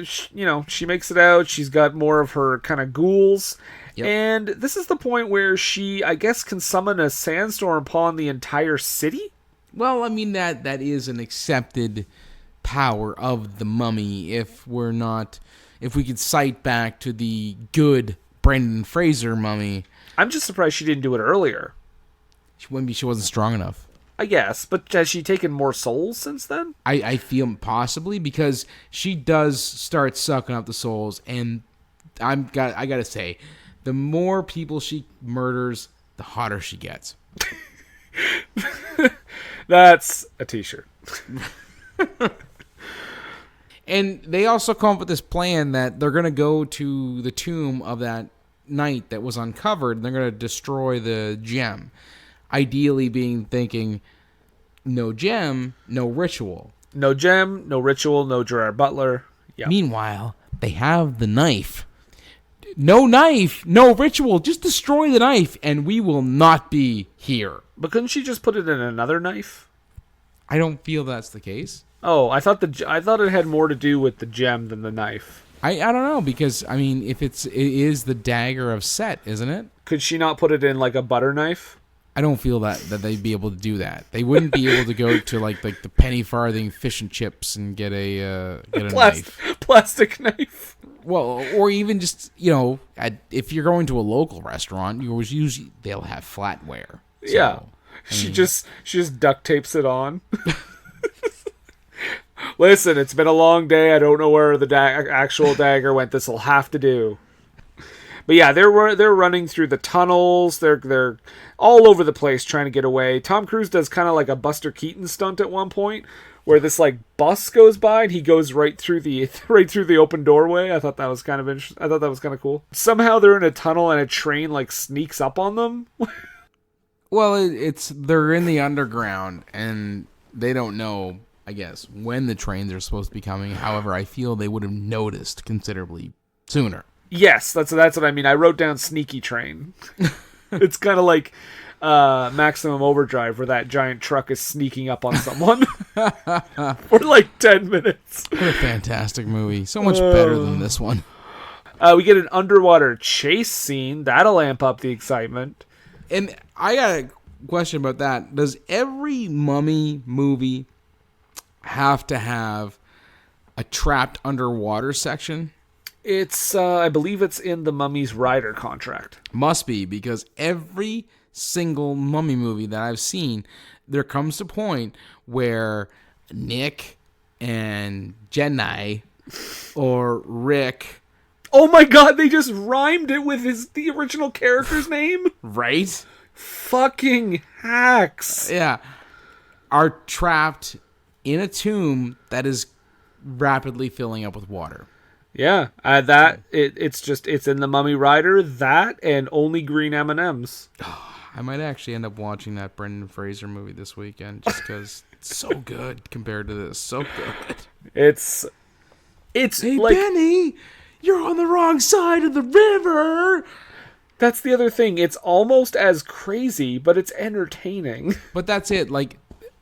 she makes it out. She's got more of her kind of ghouls. Yep. And this is the point where she, I guess, can summon a sandstorm upon the entire city? Well, I mean, that is an accepted power of the mummy if we could cite back to the good Brendan Fraser mummy. I'm just surprised she didn't do it earlier. Maybe she wasn't strong enough. I guess, but has she taken more souls since then? I feel possibly, because she does start sucking up the souls, and I gotta say, the more people she murders, the hotter she gets. That's a t-shirt. And they also come up with this plan that they're going to go to the tomb of that knight that was uncovered, and they're going to destroy the gem. Ideally thinking, no gem, no ritual. No gem, no ritual, no Gerard Butler. Yep. Meanwhile, they have the knife. No knife, no ritual, just destroy the knife, and we will not be here. But couldn't she just put it in another knife? I don't feel that's the case. Oh, I thought it had more to do with the gem than the knife. I don't know, because, I mean, if it is the dagger of Set, isn't it? Could she not put it in, like, a butter knife? I don't feel that they'd be able to do that. They wouldn't be able to go to, like the penny farthing fish and chips and get a knife. Plastic knife. Well, or even just, if you're going to a local restaurant, they'll have flatware. So, yeah. She just duct tapes it on. Listen, it's been a long day. I don't know where the actual dagger went. This'll have to do. But yeah, they're running through the tunnels. They're all over the place trying to get away. Tom Cruise does kind of like a Buster Keaton stunt at one point, where this like bus goes by and he goes right through the open doorway. I thought that was kind of interesting. I thought that was kind of cool. Somehow they're in a tunnel and a train like sneaks up on them. Well, they're in the underground and they don't know, I guess, when the trains are supposed to be coming. However, I feel they would have noticed considerably sooner. Yes, that's what I mean. I wrote down sneaky train. It's kind of like Maximum Overdrive, where that giant truck is sneaking up on someone for like 10 minutes. What a fantastic movie. So much better than this one. We get an underwater chase scene. That'll amp up the excitement. And I got a question about that. Does every mummy movie have to have a trapped underwater section? It's, I believe it's in the Mummy's rider contract. Must be, because every single mummy movie that I've seen, there comes a point where Nick and Jenny or Rick... Oh my god, they just rhymed it with the original character's name? Right? Fucking hacks. Yeah. Are trapped in a tomb that is rapidly filling up with water. Yeah, it's in the Mummy Rider, that and Only Green M&Ms. I might actually end up watching that Brendan Fraser movie this weekend just because it's so good compared to this. So good. It's hey, like, Benny, you're on the wrong side of the river. That's the other thing. It's almost as crazy, but it's entertaining. But that's it. Like,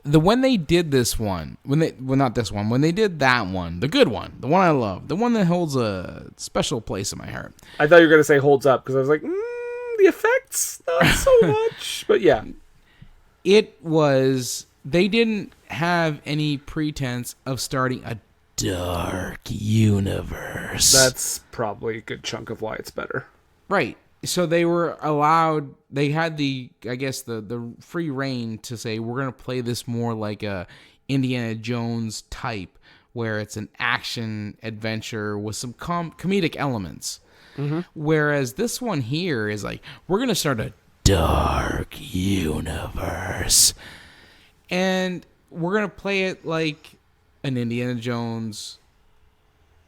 when they did this one, when they did that one, the good one, the one I love, the one that holds a special place in my heart. I thought you were going to say holds up, because I was like, the effects, not so much. But yeah. It was they didn't have any pretense of starting a dark universe. That's probably a good chunk of why it's better. Right. So they were allowed, they had the free reign to say, we're going to play this more like a Indiana Jones type, where it's an action adventure with some comedic elements. Mm-hmm. Whereas this one here is like, we're going to start a dark universe. And we're going to play it like an Indiana Jones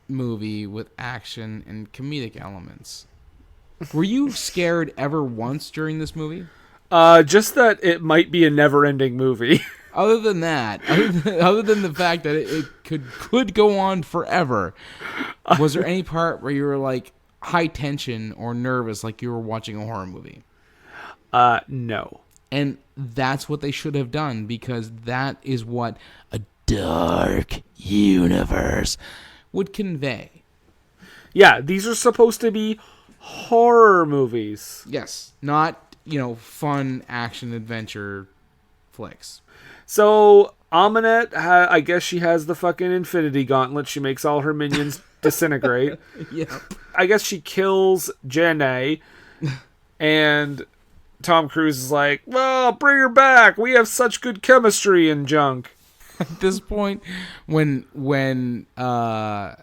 movie with action and comedic elements. Were you scared ever once during this movie? Just that it might be a never-ending movie. Other than that, other than the fact that it could go on forever, was there any part where you were like high tension or nervous, like you were watching a horror movie? No. And that's what they should have done, because that is what a dark universe would convey. Yeah, these are supposed to be horror movies. Yes, not, fun action adventure flicks. So, Amunet, I guess she has the fucking Infinity Gauntlet. She makes all her minions disintegrate. Yeah. I guess she kills Jenna, and Tom Cruise is like, well, bring her back. We have such good chemistry and junk. At this point, when Amunet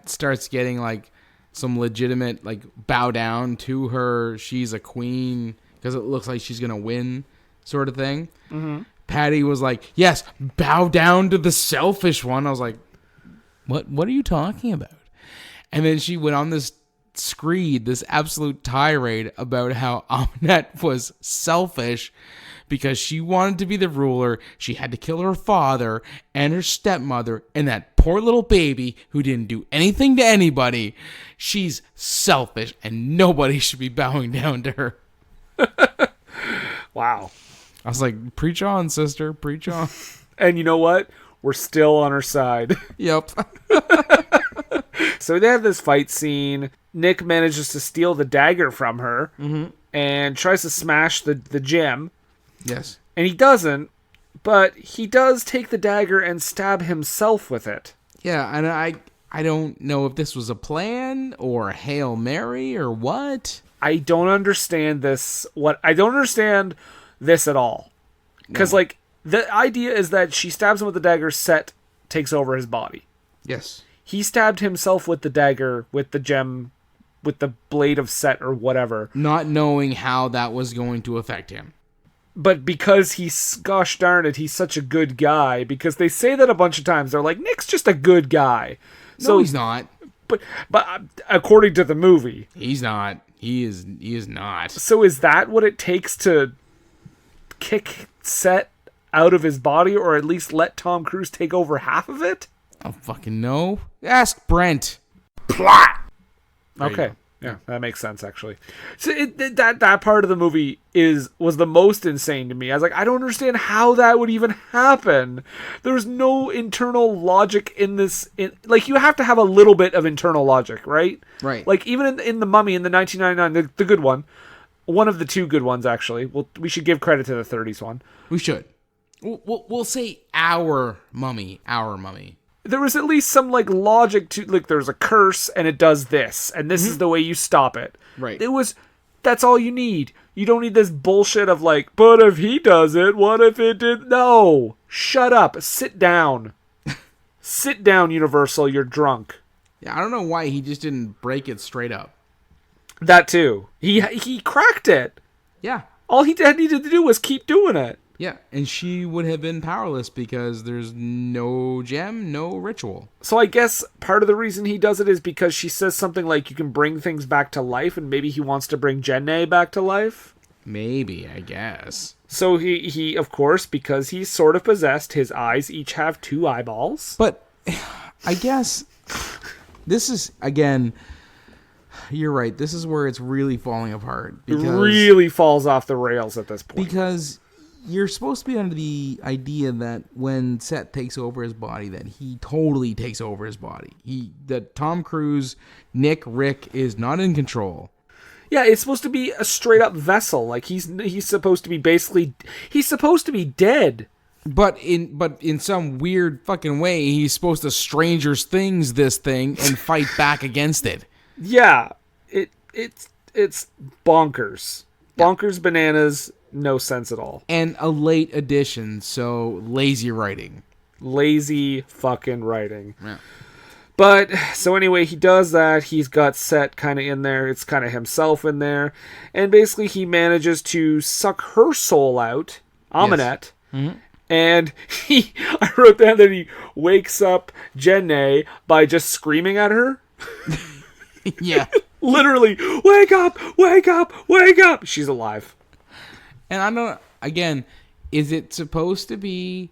starts getting like some legitimate like bow down to her, she's a queen because it looks like she's gonna win sort of thing. Mm-hmm. Patty was like, yes, bow down to the selfish one. I was like, what are you talking about? And then she went on this screed, this absolute tirade about how Amunet was selfish because she wanted to be the ruler. She had to kill her father and her stepmother and that poor little baby who didn't do anything to anybody. She's selfish and nobody should be bowing down to her. Wow. I was like, preach on, sister, preach on. And you know what? We're still on her side. Yep. So they have this fight scene. Nick manages to steal the dagger from her and tries to smash the gem. Yes. And he doesn't, but he does take the dagger and stab himself with it. Yeah, and I don't know if this was a plan or a Hail Mary or what. I don't understand this. I don't understand this at all. Because, like, the idea is that she stabs him with the dagger, Set takes over his body. Yes. He stabbed himself with the dagger, with the gem, with the blade of Set or whatever. Not knowing how that was going to affect him. But because gosh darn it, he's such a good guy, because they say that a bunch of times. They're like, Nick's just a good guy. No, he's not. But according to the movie. He's not. He is not. So is that what it takes to kick Set out of his body, or at least let Tom Cruise take over half of it? I don't fucking know. Ask Brent. Plot! Okay. Yeah, that makes sense, actually. So that part of the movie was the most insane to me. I was like, I don't understand how that would even happen. There's no internal logic in this. Like, you have to have a little bit of internal logic, right? Right. Like, even in The Mummy in the 1999, the good one of the two good ones, actually. We should give credit to the 30s one. We should. We'll say our mummy. There was at least some, like, logic to, like, there's a curse and it does this, and this is the way you stop it. Right. That's all you need. You don't need this bullshit of, like, but if he does it, what if it did? No. Shut up. Sit down. Sit down, Universal. You're drunk. Yeah, I don't know why he just didn't break it straight up. That too. He cracked it. Yeah. All he needed to do was keep doing it. Yeah, and she would have been powerless because there's no gem, no ritual. So I guess part of the reason he does it is because she says something like you can bring things back to life, and maybe he wants to bring Jenna back to life? Maybe, I guess. So he of course, because he's sort of possessed, his eyes each have 2 eyeballs. But I guess this is, again, you're right, this is where it's really falling apart. It really falls off the rails at this point. Because you're supposed to be under the idea that when Set takes over his body, that he totally takes over his body. That Tom Cruise, Rick is not in control. Yeah, it's supposed to be a straight up vessel. Like he's supposed to be he's supposed to be dead. But in some weird fucking way, he's supposed to Stranger Things this thing and fight back against it. Yeah, it's bonkers. Bonkers bananas, no sense at all. And a late addition, so lazy writing. Lazy fucking writing. Yeah. But, so anyway, he does that. He's got Set kind of in there. It's kind of himself in there. And basically he manages to suck her soul out, Amunet. Yes. Mm-hmm. And I wrote down that he wakes up Jenna by just screaming at her. Yeah. Literally, wake up, wake up, wake up. She's alive. And I don't, again, is it supposed to be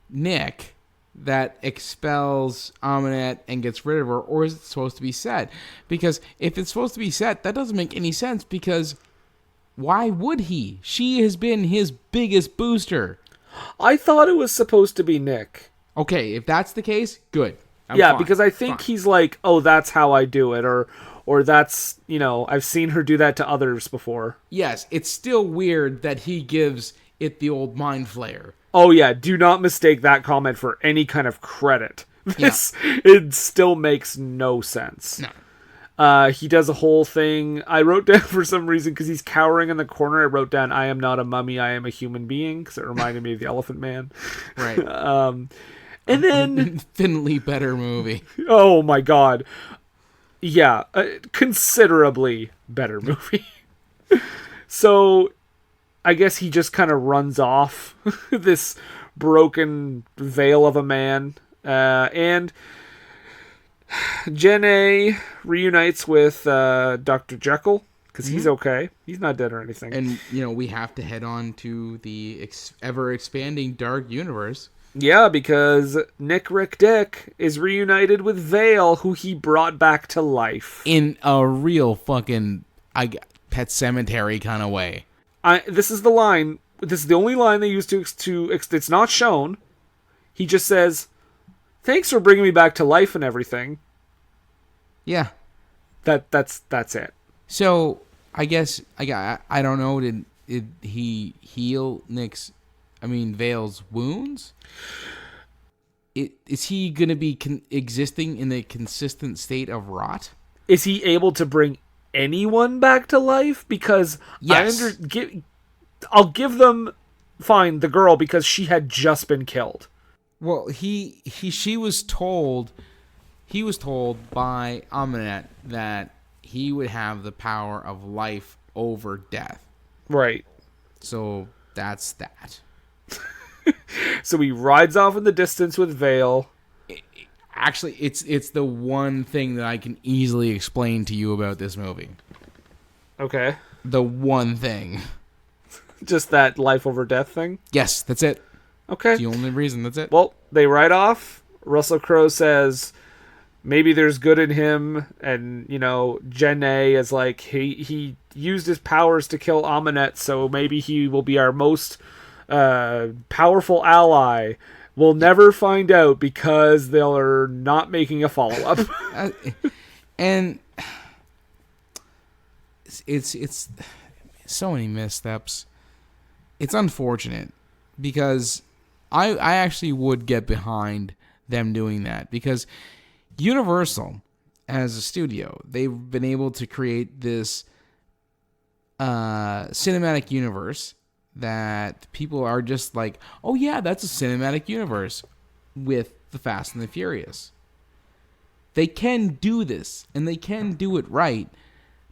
Nick that expels Amunet and gets rid of her, or is it supposed to be Set? Because if it's supposed to be Set, that doesn't make any sense, because why would he? She has been his biggest booster. I thought it was supposed to be Nick. Okay, if that's the case, good. I'm yeah, fine. because I think he's like, oh, that's how I do it, or that's, you know, I've seen her do that to others before. Yes, it's still weird that he gives it the old mind flayer. Oh yeah, do not mistake that comment for any kind of credit. It still makes no sense. No. He does a whole thing. I wrote down for some reason, because he's cowering in the corner, I wrote down, I am not a mummy, I am a human being, because it reminded me of the Elephant Man. Right. And then... Infinitely better movie. Oh my god. Yeah, a considerably better movie. So, I guess he just kind of runs off this broken Vale of a man. And Jenna reunites with Dr. Jekyll, because he's okay. He's not dead or anything. And, you know, we have to head on to the ever-expanding dark universe. Yeah, because Nick Rick Dick is reunited with Vale, who he brought back to life. In a real fucking Pet Sematary kind of way. This is the line. This is the only line they use to it's not shown. He just says, "Thanks for bringing me back to life and everything." Yeah. That's it. So, I guess, I don't know, did he heal Vale's wounds? Is he going to be existing in a consistent state of rot? Is he able to bring anyone back to life? Because yes. I'll give them, fine, the girl, because she had just been killed. Well, he was told by Amunet that he would have the power of life over death. Right. So that's that. So he rides off in the distance with Vale. Actually, it's the one thing that I can easily explain to you about this movie. Okay. The one thing. Just that life over death thing? Yes, that's it. Okay. It's the only reason, that's it. Well, they ride off. Russell Crowe says maybe there's good in him, and, you know, Jenna is like, he used his powers to kill Amunet, so maybe he will be our most powerful ally. We'll never find out because they're not making a follow-up. And it's so many missteps. It's unfortunate because I actually would get behind them doing that, because Universal, as a studio, they've been able to create this cinematic universe that people are just like, oh yeah, that's a cinematic universe with the Fast and the Furious. They can do this, and they can do it right,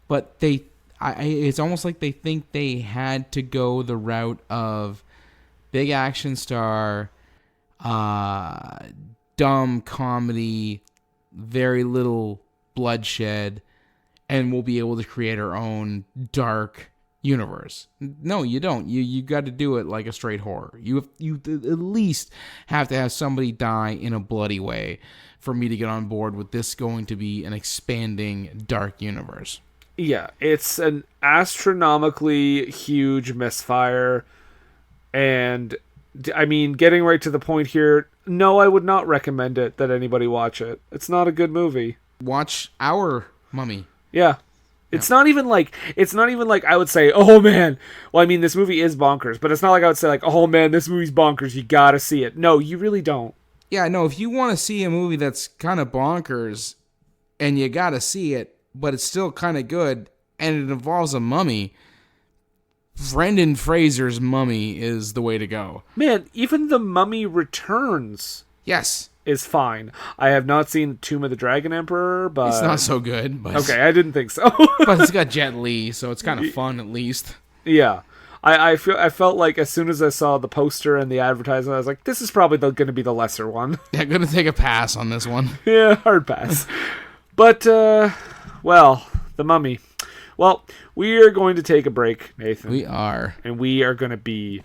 but it's almost like they think they had to go the route of big action star, dumb comedy, very little bloodshed, and we'll be able to create our own dark universe. No, you don't. You got to do it like a straight horror. You at least have to have somebody die in a bloody way for me to get on board with this going to be an expanding dark universe. Yeah, it's an astronomically huge misfire, and I mean, getting right to the point here, no, I would not recommend that anybody watch it. It's not a good movie. Watch Our Mummy. Yeah. It's not even like I would say, oh man, well, I mean, this movie is bonkers, but it's not like I would say like, oh man, this movie's bonkers, you gotta see it. No, you really don't. Yeah, no, if you want to see a movie that's kind of bonkers and you gotta see it, but it's still kind of good and it involves a mummy, Brendan Fraser's Mummy is the way to go. Man, even The Mummy Returns Yes. is fine. I have not seen Tomb of the Dragon Emperor, but... It's not so good, but... Okay, I didn't think so. But it's got Jet Li, so it's kind of fun at least. Yeah. I felt like as soon as I saw the poster and the advertisement, I was like, this is probably going to be the lesser one. Yeah, gonna take a pass on this one. Yeah, hard pass. But, well, The Mummy. Well, we are going to take a break, Nathan. We are. And we are going to be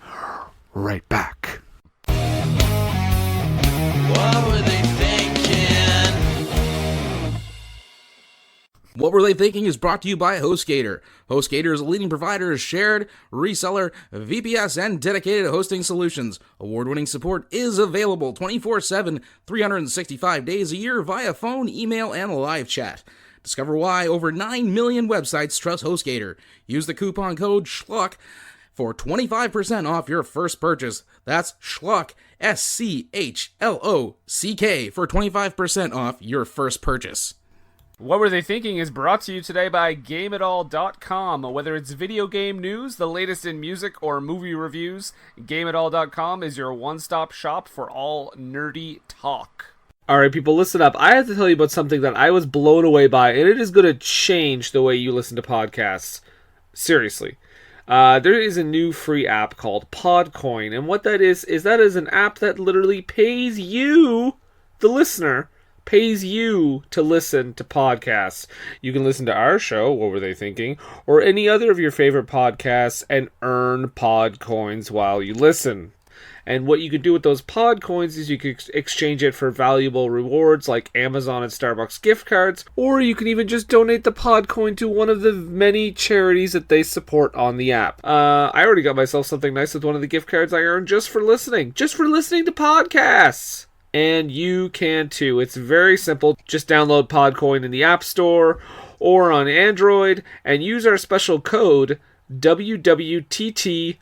right back. What were they thinking? What Were They Thinking is brought to you by HostGator. HostGator is a leading provider of shared, reseller, VPS, and dedicated hosting solutions. Award-winning support is available 24/7, 365 days a year via phone, email, and live chat. Discover why over 9 million websites trust HostGator. Use the coupon code SCHLUCK for 25% off your first purchase. That's SCHLUCK, SCHLOCK, for 25% off your first purchase. What Were They Thinking is brought to you today by GameItAll.com. Whether it's video game news, the latest in music, or movie reviews, GameItAll.com is your one-stop shop for all nerdy talk. Alright, people, listen up. I have to tell you about something that I was blown away by, and it is going to change the way you listen to podcasts. Seriously. There is a new free app called Podcoin, and what that is an app that literally pays you, the listener, pays you to listen to podcasts. You can listen to our show, What Were They Thinking, or any other of your favorite podcasts and earn pod coins while you listen. And what you can do with those pod coins is you can exchange it for valuable rewards like Amazon and Starbucks gift cards, or you can even just donate the pod coin to one of the many charities that they support on the app. I already got myself something nice with one of the gift cards I earned just for listening to podcasts. And you can too. It's very simple. Just download Podcoin in the App Store or on Android and use our special code WWTTPD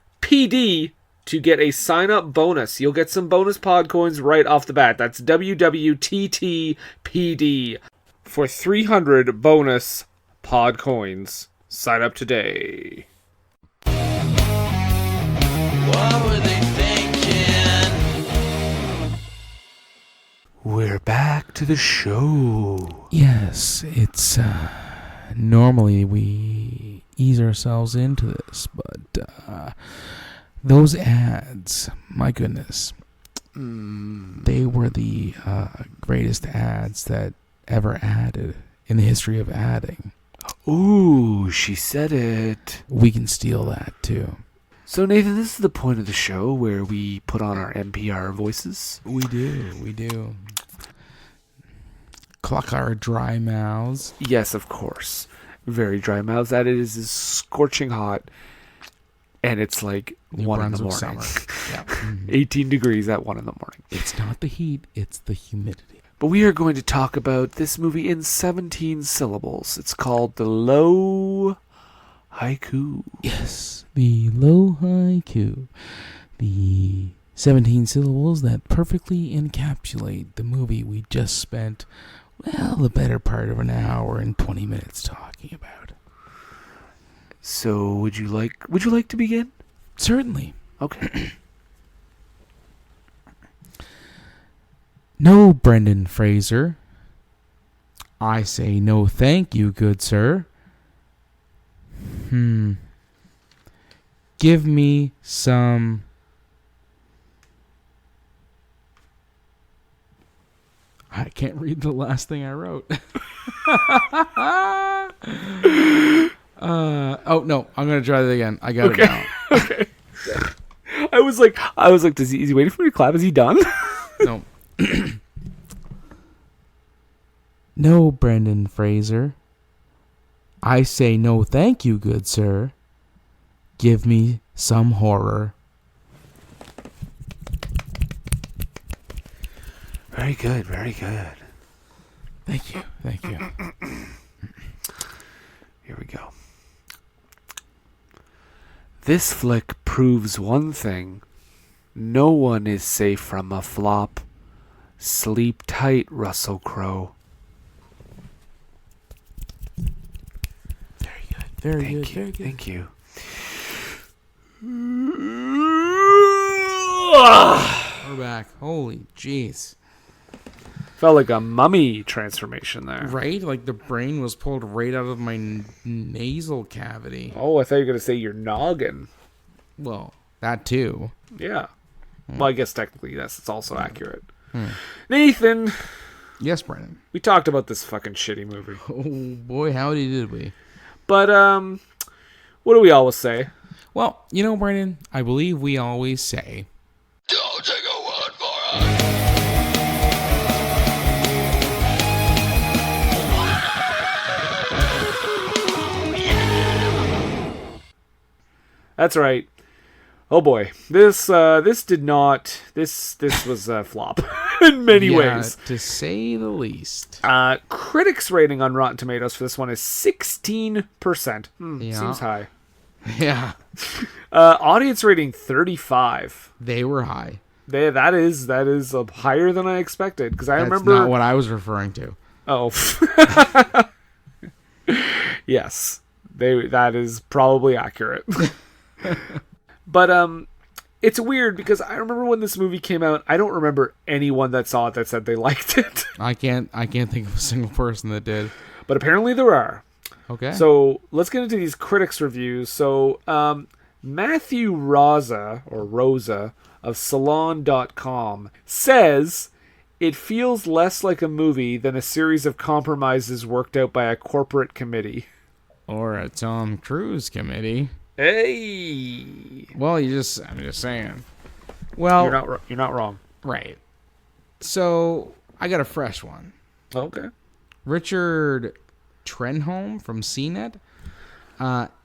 to get a sign-up bonus. You'll get some bonus Podcoins right off the bat. That's WWTTPD for 300 bonus Podcoins. Sign up today. What were they thinking? We're back to the show. Yes, it's, normally we ease ourselves into this, but, those ads, my goodness, they were the greatest ads that ever added in the history of adding. Ooh, she said it. We can steal that, too. So, Nathan, this is the point of the show where we put on our NPR voices. We do. Cluck our dry mouths. Yes, of course. Very dry mouths. That is scorching hot. And it's like New 1 in the Brunswick morning. summer. Yeah. Mm-hmm. 18 degrees at 1 in the morning. It's not the heat, it's the humidity. But we are going to talk about this movie in 17 syllables. It's called The Low Haiku. Yes, the low haiku. The 17 syllables that perfectly encapsulate the movie we just spent, well, the better part of an hour and 20 minutes talking about. So, would you like to begin? Certainly. Okay. No, Brendan Fraser. I say no thank you, good sir. Give me some... I can't read the last thing I wrote. Oh, no. I'm going to try that again. I got it now. Okay. I was like, is he waiting for me to clap? Is he done? No. No, Brendan Fraser. I say no thank you, good sir. Give me some horror. Very good, very good. Thank you. Here we go. This flick proves one thing. No one is safe from a flop. Sleep tight, Russell Crowe. Very good. Very good. Very good. Thank you. We're back. Holy jeez. Felt like a mummy transformation there. Right? Like the brain was pulled right out of my nasal cavity. Oh, I thought you were going to say your noggin. Well, that too. Yeah. Well, I guess technically, yes, it's also accurate. Nathan, Yes, Brennan. we talked about this fucking shitty movie. Oh boy, howdy did we? But, what do we always say? Well, Brennan, I believe we always say, Don't take a word for us. That's right. Oh boy, this was a flop in many ways. to say the least. Critics' rating on Rotten Tomatoes for this one is 16%. Yeah. Seems high. Yeah, Audience rating 35. they were high. That is higher than I expected because I That's remember. not what I was referring to. Oh, yes, that is probably accurate. But it's weird because I remember when this movie came out, I don't remember anyone that saw it that said they liked it. I can't think of a single person that did. But apparently there are. Okay. So let's get into these critics' reviews. So Matthew Rosa of Salon.com says it feels less like a movie than a series of compromises worked out by a corporate committee. Or a Tom Cruise committee. Hey, Well, I'm just saying. Well, you're not wrong. right. So I got a fresh one. Okay. Richard Trenholm from CNET.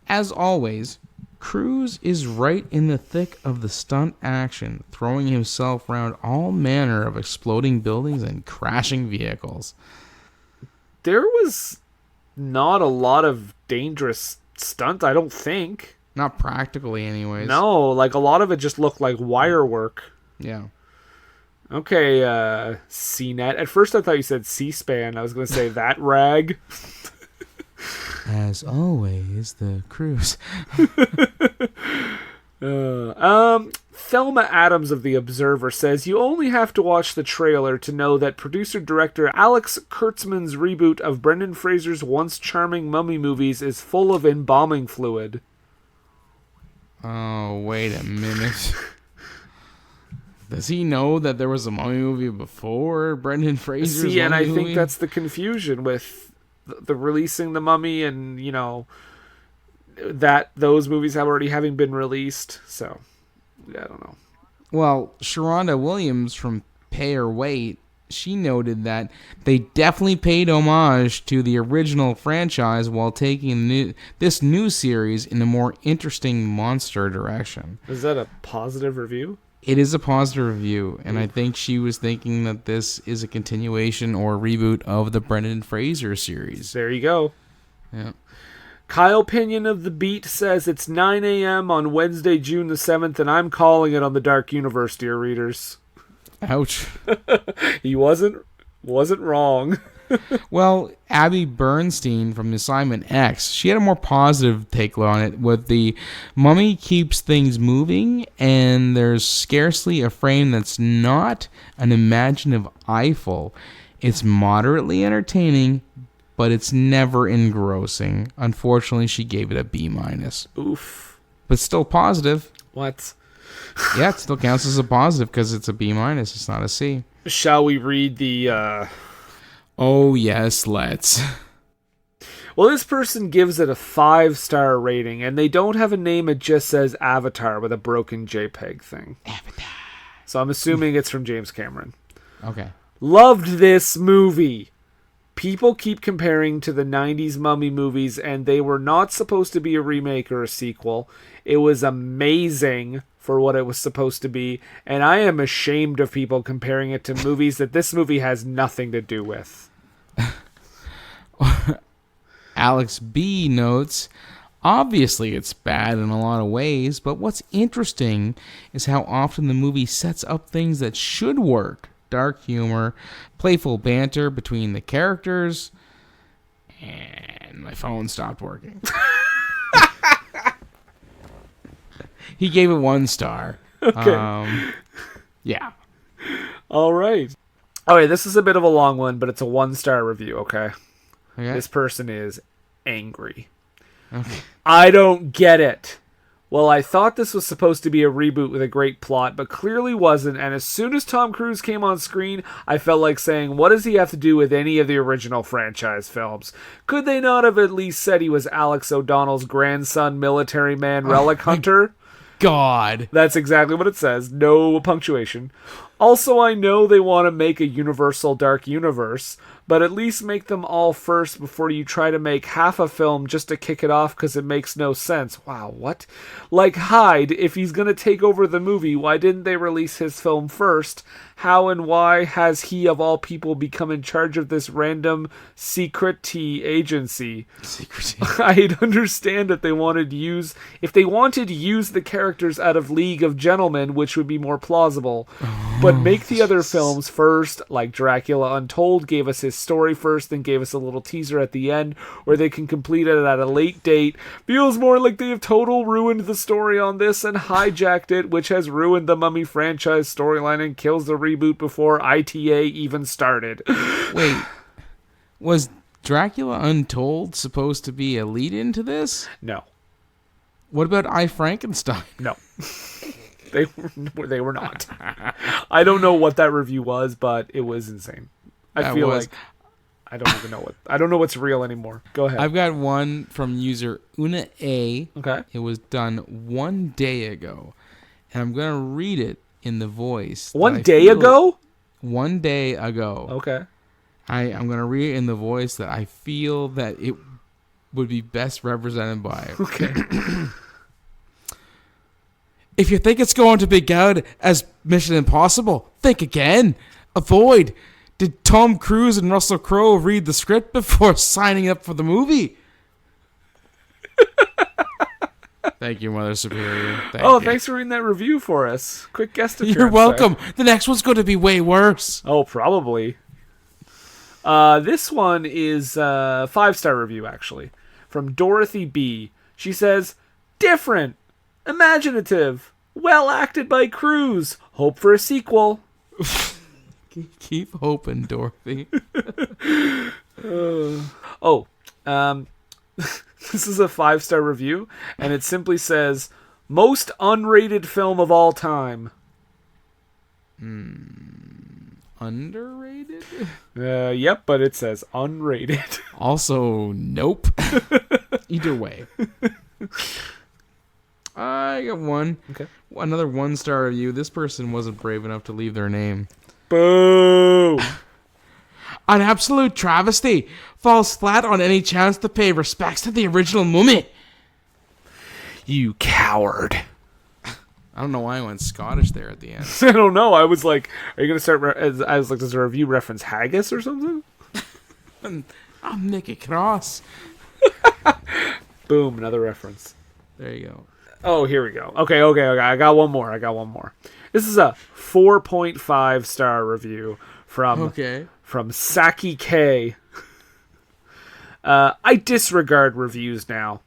As always, Cruise is right in the thick of the stunt action, throwing himself around all manner of exploding buildings and crashing vehicles. There was not a lot of dangerous stunt, I don't think. Not practically, anyways. No, like a lot of it just looked like wire work. Yeah. Okay, CNET. At first I thought you said C-SPAN. I was going to say that rag. As always, the Cruise. Thelma Adams of The Observer says, you only have to watch the trailer to know that producer-director Alex Kurtzman's reboot of Brendan Fraser's once charming mummy movies is full of embalming fluid. Oh, wait a minute. Does he know that there was a mummy movie before Brendan Fraser's See, and I mummy think movie? that's the confusion with the releasing the mummy and, that those movies have already having been released. So, yeah, I don't know. Well, Sharonda Williams from Pay or Wait, she noted that they definitely paid homage to the original franchise while taking this new series in a more interesting monster direction. Is that a positive review? It is a positive review, and I think she was thinking that this is a continuation or reboot of the Brendan Fraser series. There you go. Yeah. Kyle Pinion of The Beat says it's 9 a.m. on Wednesday, June the 7th, and I'm calling it on the Dark Universe, dear readers. Ouch. He wasn't wrong. Well, Abby Bernstein from Assignment X, she had a more positive take on it with the mummy keeps things moving and there's scarcely a frame that's not an imaginative eyeful. It's moderately entertaining, but it's never engrossing. Unfortunately, she gave it a B-. Oof. But still positive. What? Yeah, it still counts as a positive because it's a B-. It's not a C. Shall we read the... Oh, yes, let's. Well, this person gives it a 5-star rating, and they don't have a name. It just says Avatar with a broken JPEG thing. Avatar. So I'm assuming it's from James Cameron. Okay. Loved this movie. People keep comparing to the 90s mummy movies, and they were not supposed to be a remake or a sequel. It was amazing for what it was supposed to be, and I am ashamed of people comparing it to movies that this movie has nothing to do with. Alex B notes, obviously it's bad in a lot of ways, but what's interesting is how often the movie sets up things that should work. Dark humor, playful banter between the characters, and my phone stopped working. He gave it 1 star. Okay. Yeah. All right. This is a bit of a long one, but it's a 1-star review, okay? Okay. This person is angry. Okay. I don't get it. Well, I thought this was supposed to be a reboot with a great plot, but clearly wasn't, and as soon as Tom Cruise came on screen, I felt like saying, what does he have to do with any of the original franchise films? Could they not have at least said he was Alex O'Donnell's grandson, military man, relic hunter? God. That's exactly what it says. No punctuation. Also, I know they want to make a universal dark universe, but at least make them all first before you try to make half a film just to kick it off because it makes no sense. Wow, what? Like Hyde, if he's going to take over the movie, why didn't they release his film first? How and why has he, of all people, become in charge of this random secret-y agency? I'd understand if they wanted to use the characters out of League of Gentlemen, which would be more plausible. But make the other films first, like Dracula Untold gave us his story first, then gave us a little teaser at the end, where they can complete it at a late date. Feels more like they have total ruined the story on this and hijacked it, which has ruined the Mummy franchise storyline and kills the reboot before ITA even started. Wait, was Dracula Untold supposed to be a lead into this? No. What about I, Frankenstein? No. They were not. I don't know what that review was, but it was insane. I feel like I don't even know I don't know what's real anymore. Go ahead. I've got one from user Una A. Okay. It was done 1 day ago, and I'm gonna read it in the voice. 1 day ago? 1 day ago. Okay. I'm gonna read it in the voice that I feel that it would be best represented by. Okay. If you think it's going to be good as Mission Impossible, think again. Avoid. Did Tom Cruise and Russell Crowe read the script before signing up for the movie? Thank you, Mother Superior. Thank you. Thanks for reading that review for us. Quick guest appearance. You're welcome. The next one's going to be way worse. Oh, probably. This one is a 5-star review, actually, from Dorothy B. She says, different, imaginative, well acted by Cruise. Hope for a sequel. Keep hoping, Dorothy. This is a 5-star review, and it simply says, most unrated film of all time. Underrated? Yep, but it says unrated. Also, nope. Either way. I got one. Okay. Another 1-star review. This person wasn't brave enough to leave their name. Boo! An absolute travesty. Falls flat on any chance to pay respects to the original Mummy. You coward. I don't know why I went Scottish there at the end. I don't know. I was like, are you going to start... I was like, does the review reference haggis or something? I'm Nicky Cross. Boom, another reference. There you go. Oh, here we go. Okay. I got one more. This is a 4.5 star review from Saki K. I disregard reviews now.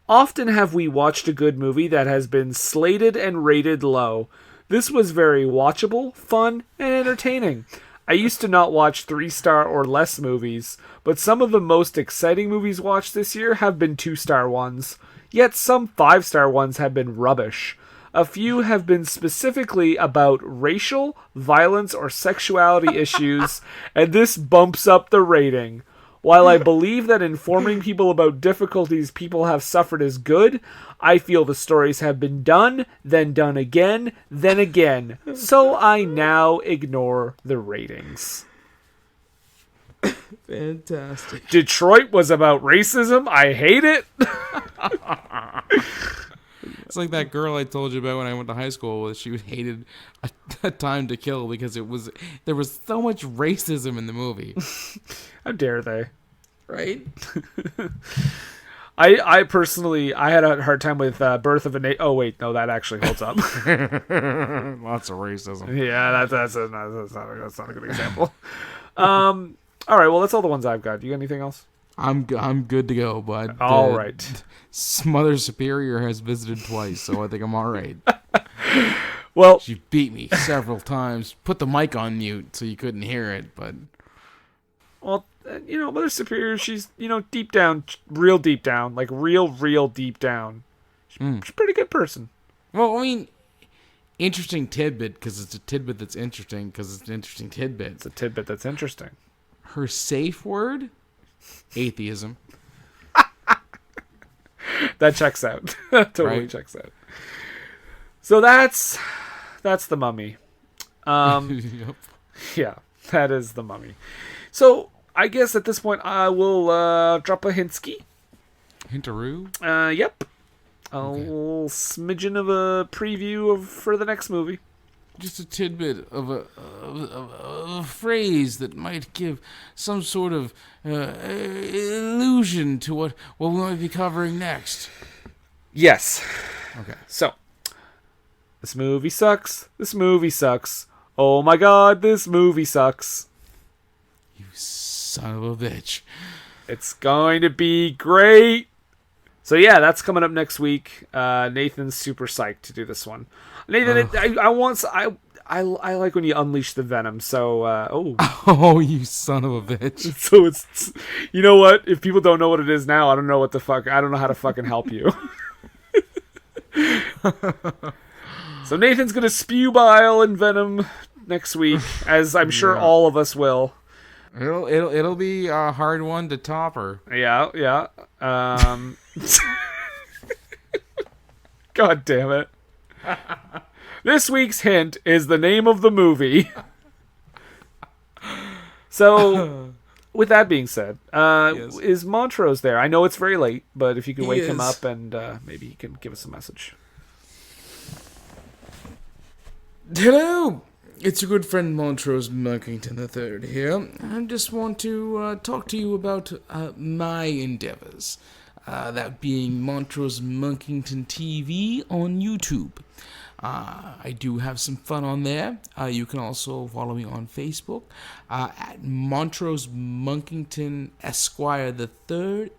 Often have we watched a good movie that has been slated and rated low. This was very watchable, fun, and entertaining. I used to not watch 3-star or less movies, but some of the most exciting movies watched this year have been 2-star ones. Yet some 5-star ones have been rubbish. A few have been specifically about racial, violence, or sexuality issues, and this bumps up the rating. While I believe that informing people about difficulties people have suffered is good, I feel the stories have been done, then done again, then again. So I now ignore the ratings. Fantastic. Detroit was about racism. I hate it. It's like that girl I told you about when I went to high school. She hated a Time to Kill because there was so much racism in the movie. How dare they? Right? I personally, I had a hard time with Birth of a Oh, wait, no, that actually holds up. Lots of racism. Yeah, that's not a good example. All right, well, that's all the ones I've got. Do you got anything else? I'm good to go, bud. All right. Mother Superior has visited twice, so I think I'm all right. Well, She beat me several times. Put the mic on mute so you couldn't hear it, but... Mother Superior, she's, deep down, real deep down, like real deep down. She's a pretty good person. Well, I mean, interesting tidbit, because it's a tidbit that's interesting, because it's an interesting tidbit. It's a tidbit that's interesting. Her safe word? Atheism. That checks out. Totally Right? checks out. So that's the Mummy. Yep. Yeah, that is the Mummy. So I guess at this point I will drop a hintski. Hintaroo? Yep. A little smidgen of a preview for the next movie. Just a tidbit of a phrase that might give some sort of illusion to what we might be covering next. Yes. Okay. So, this movie sucks. This movie sucks. Oh my god, this movie sucks. You son of a bitch. It's going to be great. So yeah, that's coming up next week. Nathan's super psyched to do this one. Nathan, I like when you unleash the venom. So Oh, you son of a bitch. so it's you know what? If people don't know what it is now, I don't know how to fucking help you. So Nathan's gonna spew bile and venom next week, as I'm sure all of us will. It'll be a hard one to top her. Yeah. God damn it. This week's hint is the name of the movie. So, with that being said, Yes. is Montrose there? I know it's very late, but if you could He wake him is. up and maybe he can give us a message. Hello! It's your good friend Montrose Monkington III here. I just want to talk to you about my endeavors. That being Montrose Monkington TV on YouTube. I do have some fun on there. You can also follow me on Facebook at Montrose Monkington Esquire III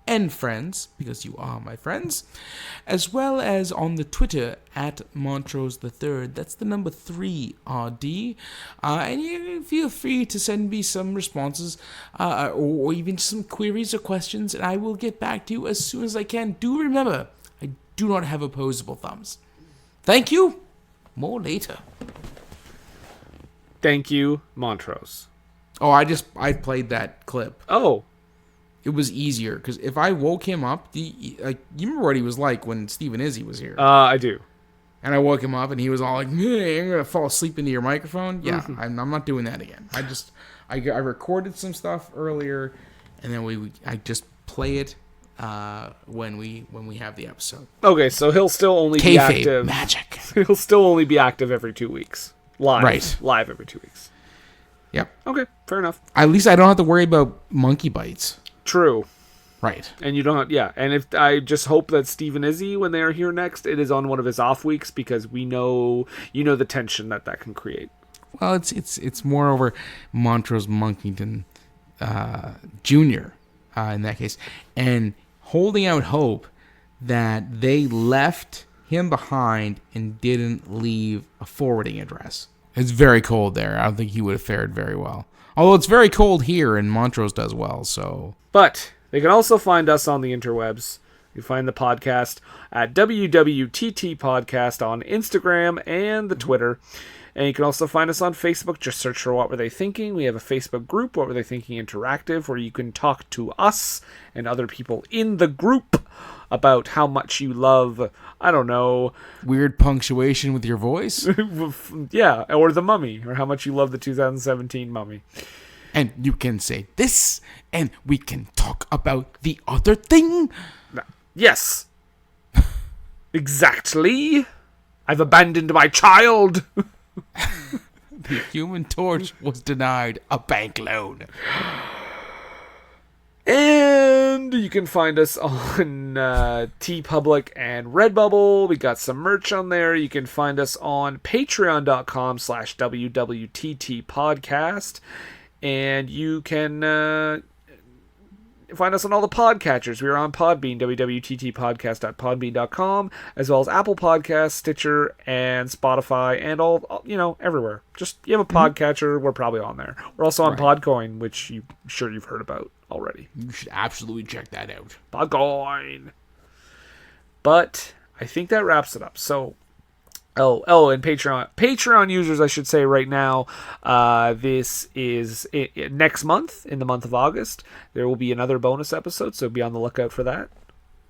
and friends, because you are my friends, as well as on the Twitter at Montrose III. That's the number 3RD. And you feel free to send me some responses or even some queries or questions, and I will get back to you as soon as I can. Do remember, I do not have opposable thumbs. Thank you. More later. Thank you, Montrose. Oh, I played that clip. Oh, It was easier because if I woke him up, you remember what he was like when Stephen Izzy was here, I do. and I woke him up and he was all like, "Hey, I'm gonna fall asleep into your microphone." Yeah, Mm-hmm. I'm not doing that again. I recorded some stuff earlier, and then I just play it when we have the episode. Okay, so he'll still only be Kayfabe active. magic. He'll still only be active every 2 weeks. Live. Right. Live every 2 weeks. Yep. Okay, fair enough. At least I don't have to worry about monkey bites. True. Right. And you don't, and if I just hope that Stephen Izzy, when they are here next, it is on one of his off weeks, because we know, the tension that can create. Well, it's more over Montrose Monkington Jr. In that case, and holding out hope that they left him behind and didn't leave a forwarding address. It's very cold there. I don't think he would have fared very well. Although it's very cold here, and Montrose does well, so... But they can also find us on the interwebs. You find the podcast at WWTT Podcast on Instagram and the Twitter. And you can also find us on Facebook. Just search for What Were They Thinking. We have a Facebook group, What Were They Thinking Interactive, where you can talk to us and other people in the group about how much you love, I don't know... Weird punctuation with your voice. yeah, or The Mummy, or how much you love the 2017 Mummy. And you can say this, and we can talk about the other thing. Yes. Exactly. I've abandoned my child. The Human Torch was denied a bank loan. And you can find us on TeePublic and Redbubble. We got some merch on there. You can find us on patreon.com/WWTT podcast. And you can find us on all the podcatchers. We are on Podbean, www.ttpodcast.podbean.com, as well as Apple Podcasts, Stitcher, and Spotify, and all, everywhere. Just, you have a podcatcher, we're probably on there. We're also on Podcoin, which you've heard about already. You should absolutely check that out. Podcoin! But I think that wraps it up. So, and Patreon users, I should say right now, this is next month, in the month of August, there will be another bonus episode, so be on the lookout for that.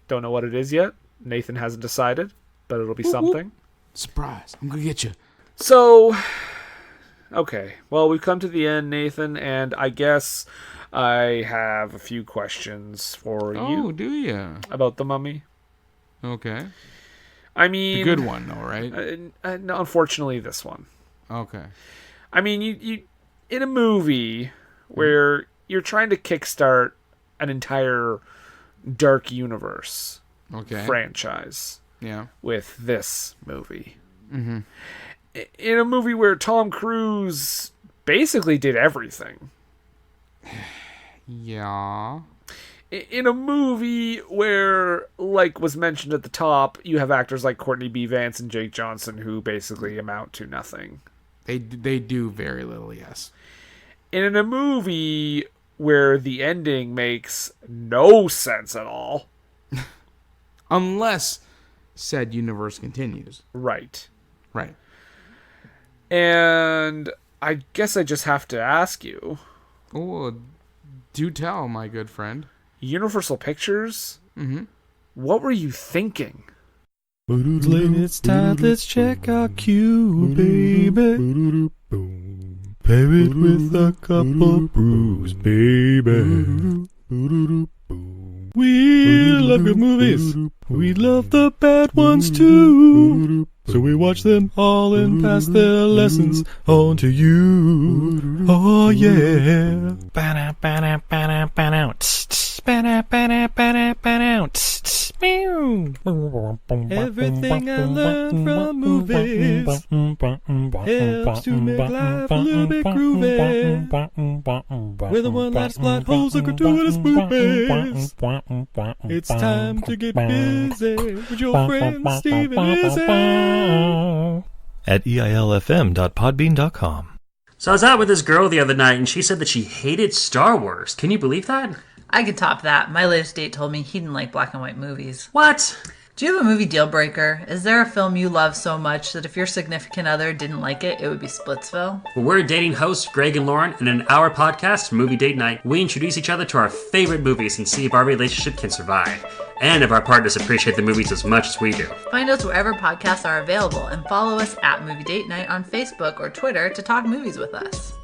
Don't know what it is yet. Nathan hasn't decided, but it'll be something. Surprise. I'm going to get you. So, okay. Well, we've come to the end, Nathan, and I guess I have a few questions for you. Oh, do you? About the Mummy. Okay. I mean, the good one, though, right? No, unfortunately, this one. Okay. I mean, you in a movie where you're trying to kickstart an entire dark universe franchise, with this movie. Mm-hmm. In a movie where Tom Cruise basically did everything. Yeah. In a movie where, like was mentioned at the top, you have actors like Courtney B Vance and Jake Johnson who basically amount to nothing. They do very little, yes. In a movie where the ending makes no sense at all. Unless said universe continues. Right. Right. And I guess I just have to ask you. Oh, do tell, my good friend. Universal Pictures? Mm-hmm. What were you thinking? It's time, let's check our cue, baby. Pair it with a couple brews, baby. We love good movies. We love the bad ones too. So we watch them all and pass their lessons on to you. Oh yeah. Everything I learned from movies helps to make life a little bit groovy. Whether one last plot holes or gratuitous movies, it's time to get busy with your friend Steve and Izzy at eilfm.podbean.com. So I was out with this girl the other night, and she said that she hated Star Wars. Can you believe that? I could top that. My latest date told me he didn't like black and white movies. What? Do you have a movie deal breaker? Is there a film you love so much that if your significant other didn't like it, it would be Splitsville? Well, we're dating hosts Greg and Lauren, and in our podcast, Movie Date Night, we introduce each other to our favorite movies and see if our relationship can survive. And if our partners appreciate the movies as much as we do. Find us wherever podcasts are available and follow us at Movie Date Night on Facebook or Twitter to talk movies with us.